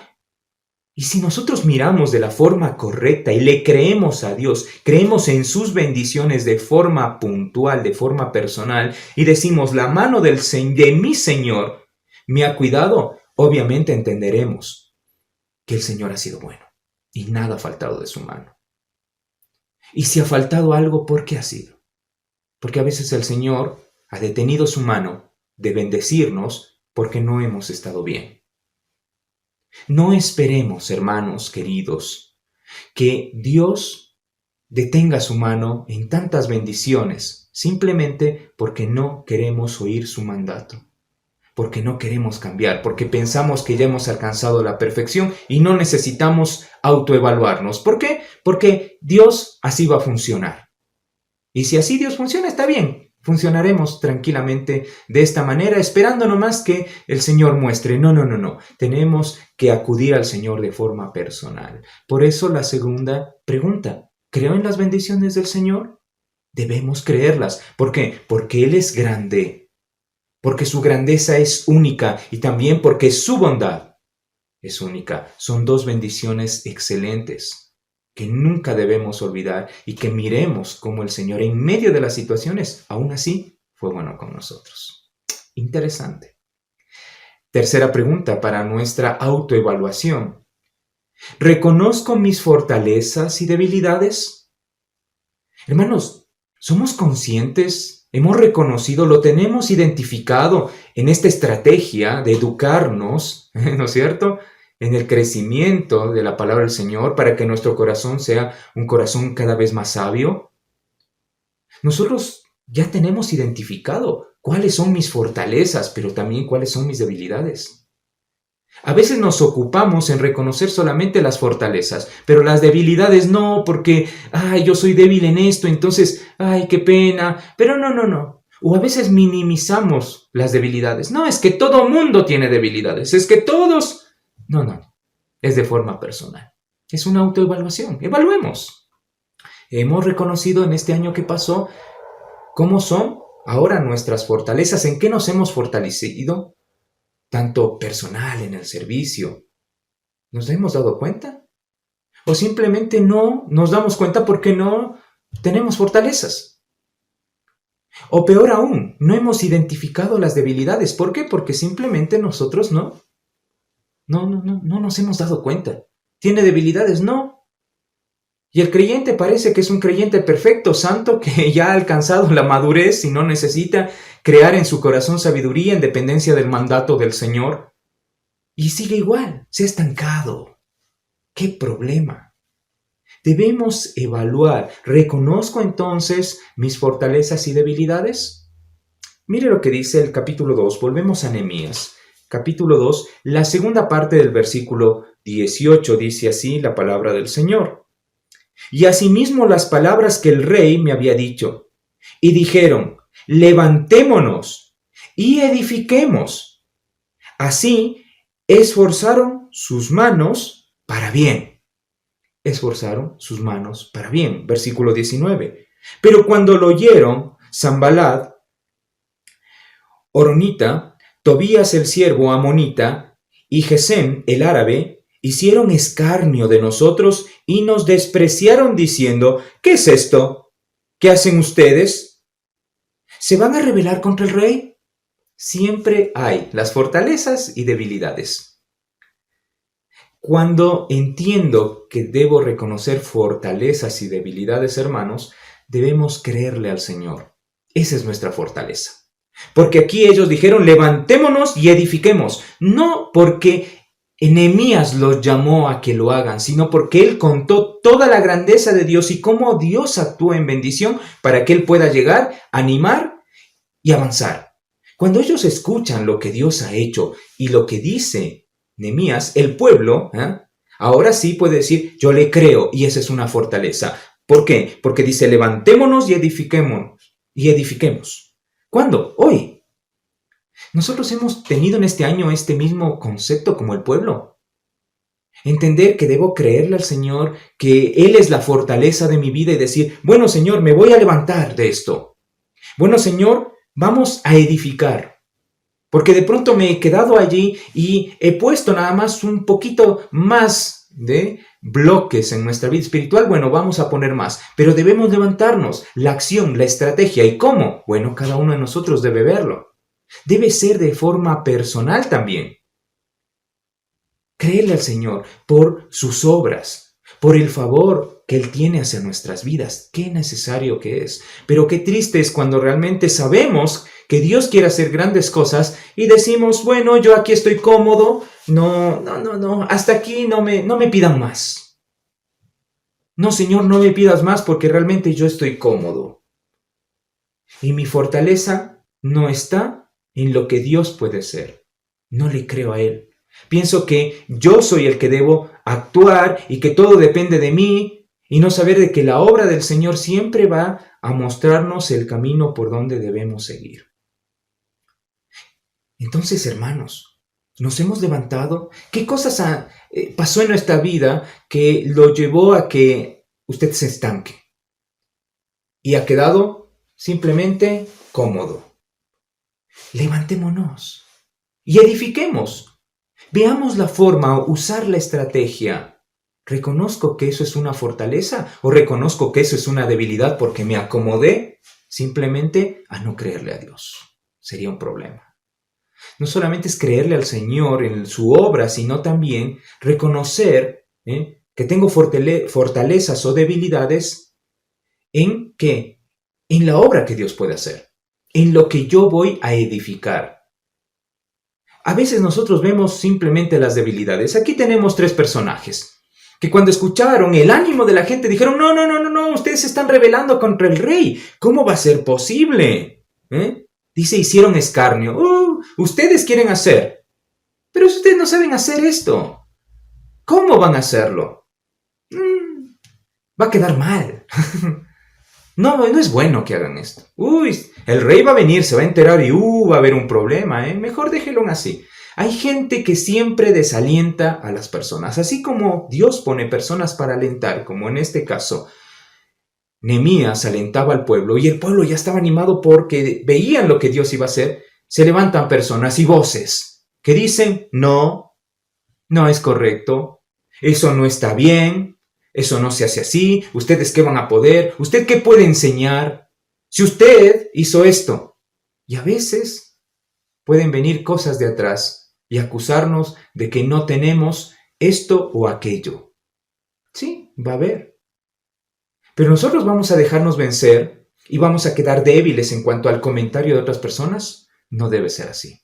Y si nosotros miramos de la forma correcta y le creemos a Dios, creemos en sus bendiciones de forma puntual, de forma personal, y decimos, la mano de mi Señor me ha cuidado, obviamente entenderemos que el Señor ha sido bueno y nada ha faltado de su mano. Y si ha faltado algo, ¿por qué ha sido? Porque a veces el Señor ha detenido su mano de bendecirnos porque no hemos estado bien. No esperemos, hermanos queridos, que Dios detenga su mano en tantas bendiciones simplemente porque no queremos oír su mandato, porque no queremos cambiar, porque pensamos que ya hemos alcanzado la perfección y no necesitamos autoevaluarnos. ¿Por qué? Porque Dios así va a funcionar. Y si así Dios funciona, está bien. Funcionaremos tranquilamente de esta manera, esperando nomás que el Señor muestre. No. Tenemos que acudir al Señor de forma personal. Por eso la segunda pregunta. ¿Creo en las bendiciones del Señor? Debemos creerlas. ¿Por qué? Porque Él es grande. Porque su grandeza es única y también porque su bondad es única. Son dos bendiciones excelentes que nunca debemos olvidar y que miremos cómo el Señor en medio de las situaciones, aún así, fue bueno con nosotros. Interesante. Tercera pregunta para nuestra autoevaluación. ¿Reconozco mis fortalezas y debilidades? Hermanos, ¿somos conscientes? ¿Hemos reconocido? ¿Lo tenemos identificado en esta estrategia de educarnos? ¿No es cierto? En el crecimiento de la palabra del Señor para que nuestro corazón sea un corazón cada vez más sabio. Nosotros ya tenemos identificado cuáles son mis fortalezas, pero también cuáles son mis debilidades. A veces nos ocupamos en reconocer solamente las fortalezas, pero las debilidades no, porque, yo soy débil en esto, entonces, qué pena. Pero no. O a veces minimizamos las debilidades. No, es que todo mundo tiene debilidades, es que todos... No, es de forma personal. Es una autoevaluación. Evaluemos. Hemos reconocido en este año que pasó cómo son ahora nuestras fortalezas, en qué nos hemos fortalecido, tanto personal, en el servicio. ¿Nos hemos dado cuenta? O simplemente no nos damos cuenta porque no tenemos fortalezas. O peor aún, no hemos identificado las debilidades. ¿Por qué? Porque simplemente nosotros no nos hemos dado cuenta. ¿Tiene debilidades? No. Y el creyente parece que es un creyente perfecto, santo, que ya ha alcanzado la madurez y no necesita crear en su corazón sabiduría en dependencia del mandato del Señor. Y sigue igual, se ha estancado. ¡Qué problema! Debemos evaluar. ¿Reconozco entonces mis fortalezas y debilidades? Mire lo que dice el capítulo 2. Volvemos a Nehemías. Capítulo 2, la segunda parte del versículo 18 dice así la palabra del Señor. Y asimismo las palabras que el rey me había dicho. Y dijeron, levantémonos y edifiquemos. Así esforzaron sus manos para bien. Esforzaron sus manos para bien. Versículo 19. Pero cuando lo oyeron, Sanballat, Horonita, Tobías el siervo amonita y Gesem el árabe hicieron escarnio de nosotros y nos despreciaron diciendo, ¿qué es esto? ¿Qué hacen ustedes? ¿Se van a rebelar contra el rey? Siempre hay las fortalezas y debilidades. Cuando entiendo que debo reconocer fortalezas y debilidades, hermanos, debemos creerle al Señor. Esa es nuestra fortaleza. Porque aquí ellos dijeron, levantémonos y edifiquemos. No porque Nehemías los llamó a que lo hagan, sino porque él contó toda la grandeza de Dios y cómo Dios actúa en bendición para que él pueda llegar, animar y avanzar. Cuando ellos escuchan lo que Dios ha hecho y lo que dice Nehemías, el pueblo, ahora sí puede decir, yo le creo, y esa es una fortaleza. ¿Por qué? Porque dice, levantémonos y edifiquemos. ¿Cuándo? Hoy. Nosotros hemos tenido en este año este mismo concepto como el pueblo. Entender que debo creerle al Señor, que Él es la fortaleza de mi vida y decir, bueno Señor, me voy a levantar de esto. Bueno Señor, vamos a edificar. Porque de pronto me he quedado allí y he puesto nada más un poquito más de bloques en nuestra vida espiritual. Bueno, vamos a poner más. Pero debemos levantarnos. La acción, la estrategia. ¿Y cómo? Bueno, cada uno de nosotros debe verlo. Debe ser de forma personal también. Creerle al Señor por sus obras, por el favor que Él tiene hacia nuestras vidas. Qué necesario que es. Pero qué triste es cuando realmente sabemos que Dios quiere hacer grandes cosas y decimos, bueno, yo aquí estoy cómodo, no, hasta aquí no me pidan más. No, Señor, no me pidas más porque realmente yo estoy cómodo. Y mi fortaleza no está en lo que Dios puede ser. No le creo a Él. Pienso que yo soy el que debo actuar y que todo depende de mí y no saber de que la obra del Señor siempre va a mostrarnos el camino por donde debemos seguir. Entonces, hermanos, nos hemos levantado. ¿Qué cosas pasó en nuestra vida que lo llevó a que usted se estanque y ha quedado simplemente cómodo? Levantémonos y edifiquemos. Veamos la forma, usar la estrategia. ¿Reconozco que eso es una fortaleza o reconozco que eso es una debilidad porque me acomodé simplemente a no creerle a Dios? Sería un problema. No solamente es creerle al Señor en su obra, sino también reconocer que tengo fortalezas o debilidades en ¿qué? En la obra que Dios puede hacer, en lo que yo voy a edificar. A veces nosotros vemos simplemente las debilidades. Aquí tenemos 3 personajes que cuando escucharon el ánimo de la gente dijeron, no, ustedes se están rebelando contra el rey. ¿Cómo va a ser posible? Dice, hicieron escarnio. Ustedes quieren hacer, pero ustedes no saben hacer esto. ¿Cómo van a hacerlo? Va a quedar mal. No es bueno que hagan esto. El rey va a venir, se va a enterar y va a haber un problema. Mejor déjenlo así. Hay gente que siempre desalienta a las personas, así como Dios pone personas para alentar, como en este caso. Nehemías alentaba al pueblo y el pueblo ya estaba animado porque veían lo que Dios iba a hacer. Se levantan personas y voces que dicen, no es correcto, eso no está bien, eso no se hace así, ¿ustedes qué van a poder? ¿Usted qué puede enseñar? Si usted hizo esto. Y a veces pueden venir cosas de atrás y acusarnos de que no tenemos esto o aquello. Sí, va a haber. Pero nosotros vamos a dejarnos vencer y vamos a quedar débiles en cuanto al comentario de otras personas. No debe ser así.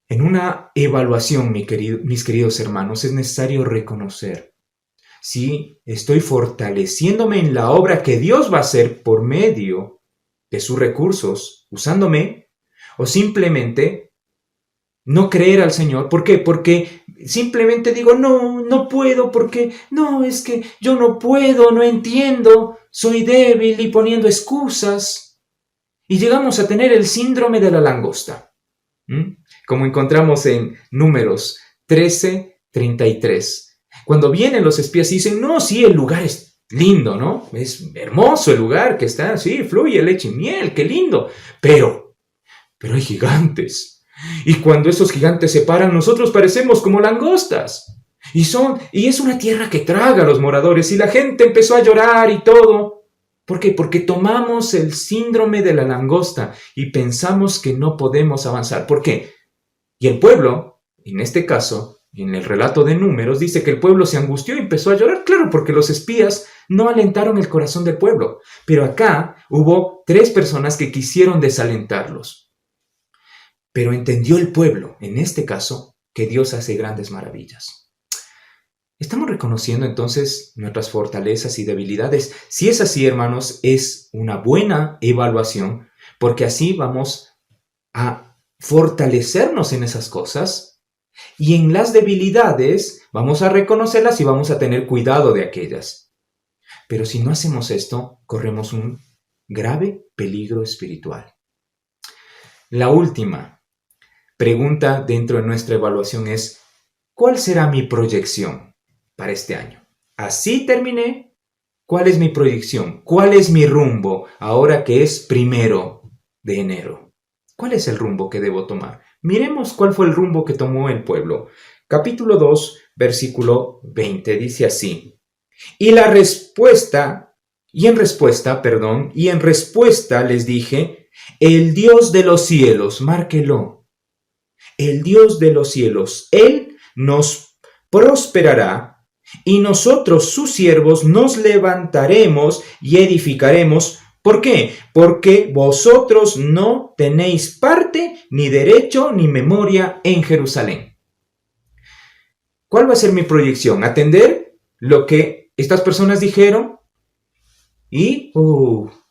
En una evaluación, mis queridos hermanos, es necesario reconocer si estoy fortaleciéndome en la obra que Dios va a hacer por medio de sus recursos, usándome, o simplemente no creer al Señor. ¿Por qué? Porque simplemente digo, no puedo, porque es que yo no puedo, no entiendo, soy débil y poniendo excusas. Y llegamos a tener el síndrome de la langosta, como encontramos en Números 13:33. Cuando vienen los espías y dicen, sí, el lugar es lindo, ¿no? Es hermoso el lugar que está, sí, fluye leche y miel, qué lindo. Pero hay gigantes. Y cuando esos gigantes se paran, nosotros parecemos como langostas. Y es una tierra que traga a los moradores. Y la gente empezó a llorar y todo. ¿Por qué? Porque tomamos el síndrome de la langosta y pensamos que no podemos avanzar. ¿Por qué? Y el pueblo, en este caso, en el relato de Números, dice que el pueblo se angustió y empezó a llorar. Claro, porque los espías no alentaron el corazón del pueblo. Pero acá hubo 3 personas que quisieron desalentarlos. Pero entendió el pueblo, en este caso, que Dios hace grandes maravillas. Estamos reconociendo entonces nuestras fortalezas y debilidades. Si es así, hermanos, es una buena evaluación, porque así vamos a fortalecernos en esas cosas. Y en las debilidades vamos a reconocerlas y vamos a tener cuidado de aquellas. Pero si no hacemos esto, corremos un grave peligro espiritual. La última pregunta dentro de nuestra evaluación es: ¿cuál será mi proyección para este año? Así terminé. ¿Cuál es mi proyección? ¿Cuál es mi rumbo ahora que es 1 de enero? ¿Cuál es el rumbo que debo tomar? Miremos cuál fue el rumbo que tomó el pueblo. Capítulo 2, versículo 20, dice así: y en respuesta les dije, el Dios de los cielos, márquelo, el Dios de los cielos, Él nos prosperará y nosotros, sus siervos, nos levantaremos y edificaremos. ¿Por qué? Porque vosotros no tenéis parte, ni derecho, ni memoria en Jerusalén. ¿Cuál va a ser mi proyección? ¿Atender lo que estas personas dijeron? Y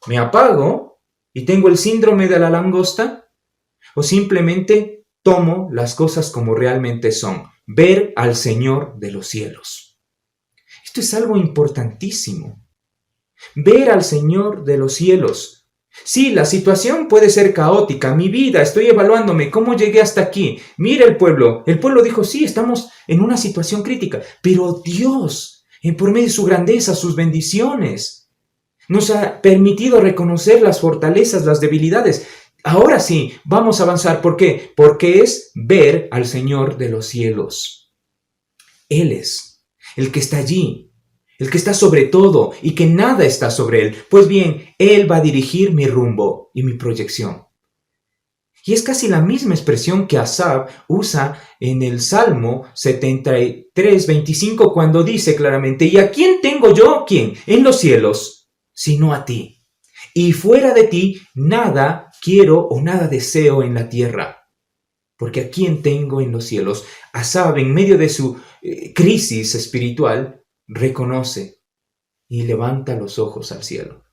me apago y tengo el síndrome de la langosta. ¿O simplemente tomo las cosas como realmente son? Ver al Señor de los cielos. Esto es algo importantísimo. Ver al Señor de los cielos. Sí, la situación puede ser caótica, mi vida, estoy evaluándome, ¿cómo llegué hasta aquí? Mira el pueblo dijo, sí, estamos en una situación crítica, pero Dios, por medio de su grandeza, sus bendiciones, nos ha permitido reconocer las fortalezas, las debilidades. Ahora sí, vamos a avanzar. ¿Por qué? Porque es ver al Señor de los cielos. Él es el que está allí, el que está sobre todo y que nada está sobre él. Pues bien, Él va a dirigir mi rumbo y mi proyección. Y es casi la misma expresión que Asaf usa en el Salmo 73, 25, cuando dice claramente, ¿y a quién tengo yo? ¿Quién? En los cielos, sino a ti. Y fuera de ti, nada quiero o nada deseo en la tierra. Porque ¿a quién tengo en los cielos? Asaf, en medio de su crisis espiritual, reconoce y levanta los ojos al cielo.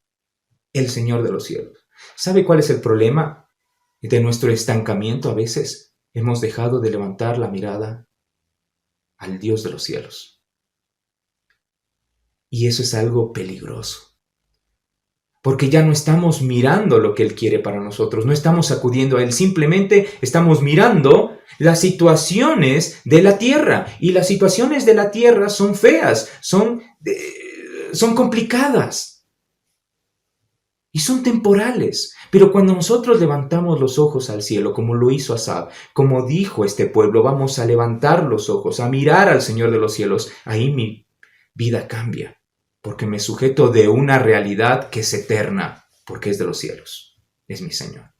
El Señor de los cielos. ¿Sabe cuál es el problema de nuestro estancamiento a veces? Hemos dejado de levantar la mirada al Dios de los cielos. Y eso es algo peligroso. Porque ya no estamos mirando lo que Él quiere para nosotros, no estamos acudiendo a Él, simplemente estamos mirando las situaciones de la tierra. Y las situaciones de la tierra son feas, son complicadas y son temporales. Pero cuando nosotros levantamos los ojos al cielo, como lo hizo Asaf, como dijo este pueblo, vamos a levantar los ojos, a mirar al Señor de los cielos, ahí mi vida cambia. Porque me sujeto de una realidad que es eterna, porque es de los cielos, es mi Señor.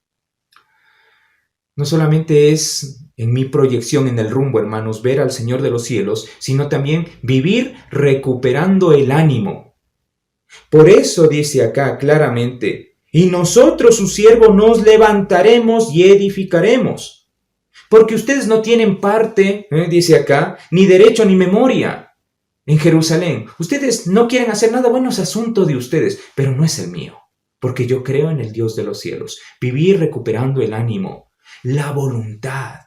No solamente es en mi proyección, en el rumbo, hermanos, ver al Señor de los cielos, sino también vivir recuperando el ánimo. Por eso dice acá claramente, y nosotros, sus siervos, nos levantaremos y edificaremos. Porque ustedes no tienen parte, dice acá, ni derecho ni memoria en Jerusalén. Ustedes no quieren hacer nada, bueno, es asunto de ustedes, pero no es el mío, porque yo creo en el Dios de los cielos. Vivir recuperando el ánimo, la voluntad.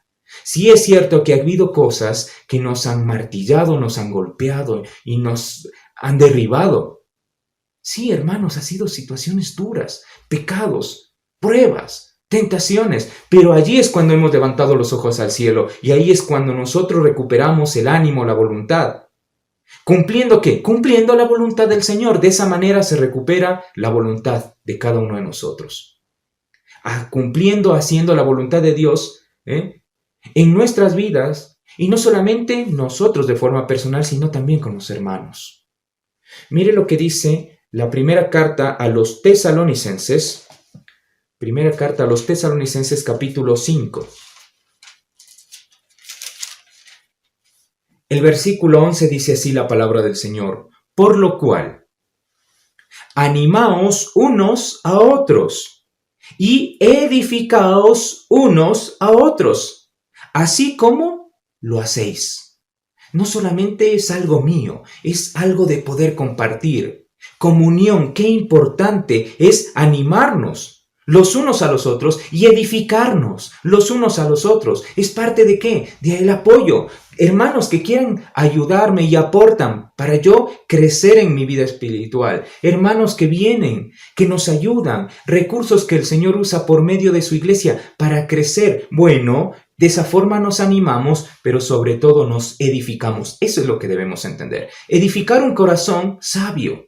Sí es cierto que ha habido cosas que nos han martillado, nos han golpeado y nos han derribado. Sí, hermanos, ha sido situaciones duras, pecados, pruebas, tentaciones, pero allí es cuando hemos levantado los ojos al cielo y ahí es cuando nosotros recuperamos el ánimo, la voluntad. ¿Cumpliendo qué? Cumpliendo la voluntad del Señor. De esa manera se recupera la voluntad de cada uno de nosotros. Cumpliendo, haciendo la voluntad de Dios en nuestras vidas, y no solamente nosotros de forma personal, sino también con los hermanos. Mire lo que dice la primera carta a los Tesalonicenses. Primera carta a los Tesalonicenses, capítulo 5. El versículo 11 dice así la palabra del Señor: por lo cual, animaos unos a otros y edificaos unos a otros, así como lo hacéis. No solamente es algo mío, es algo de poder compartir. Comunión, qué importante es animarnos los unos a los otros y edificarnos los unos a los otros. ¿Es parte de qué? De el apoyo. Hermanos que quieran ayudarme y aportan para yo crecer en mi vida espiritual. Hermanos que vienen, que nos ayudan. Recursos que el Señor usa por medio de su iglesia para crecer. Bueno, de esa forma nos animamos, pero sobre todo nos edificamos. Eso es lo que debemos entender. Edificar un corazón sabio.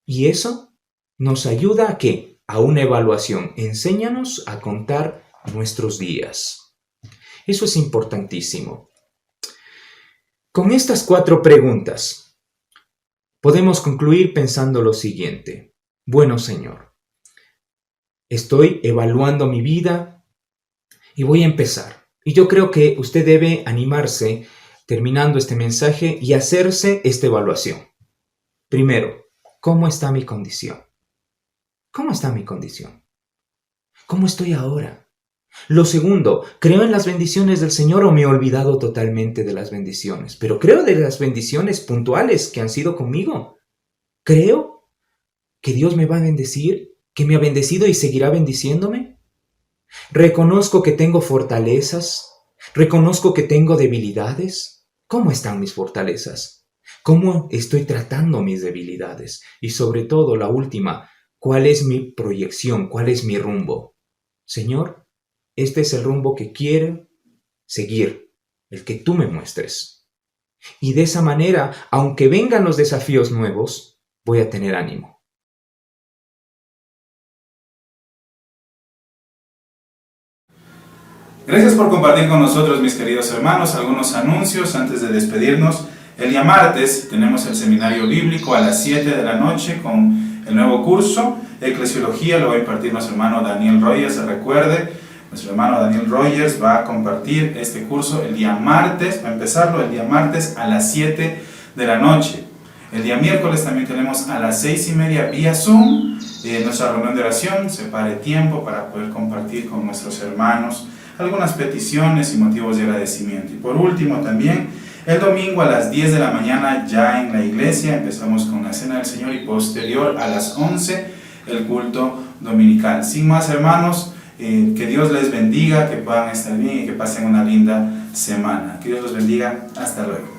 Y eso nos ayuda a ¿qué? A una evaluación. Enséñanos a contar nuestros días. Eso es importantísimo. Con estas 4 preguntas, podemos concluir pensando lo siguiente. Bueno, Señor, estoy evaluando mi vida y voy a empezar. Y yo creo que usted debe animarse, terminando este mensaje, y hacerse esta evaluación. Primero, ¿cómo está mi condición? ¿Cómo está mi condición? ¿Cómo estoy ahora? Lo segundo, ¿creo en las bendiciones del Señor o me he olvidado totalmente de las bendiciones? Pero creo de las bendiciones puntuales que han sido conmigo. ¿Creo que Dios me va a bendecir? ¿Que me ha bendecido y seguirá bendiciéndome? ¿Reconozco que tengo fortalezas? ¿Reconozco que tengo debilidades? ¿Cómo están mis fortalezas? ¿Cómo estoy tratando mis debilidades? Y sobre todo, la última, ¿cuál es mi proyección? ¿Cuál es mi rumbo? Señor, este es el rumbo que quiero seguir, el que tú me muestres. Y de esa manera, aunque vengan los desafíos nuevos, voy a tener ánimo. Gracias por compartir con nosotros, mis queridos hermanos, algunos anuncios antes de despedirnos. El día martes tenemos el seminario bíblico a las 7 de la noche con el nuevo curso. Eclesiología lo va a impartir nuestro hermano Daniel Rogers. Recuerde, nuestro hermano Daniel Rogers va a compartir este curso el día martes, va a empezarlo el día martes a las 7 de la noche. El día miércoles también tenemos a las 6:30 vía Zoom nuestra reunión de oración. Separe tiempo para poder compartir con nuestros hermanos algunas peticiones y motivos de agradecimiento. Y por último también, el domingo a las 10 de la mañana ya en la iglesia empezamos con la Cena del Señor y posterior a las 11 el culto dominical. Sin más, hermanos, que Dios les bendiga, que puedan estar bien y que pasen una linda semana. Que Dios los bendiga. Hasta luego.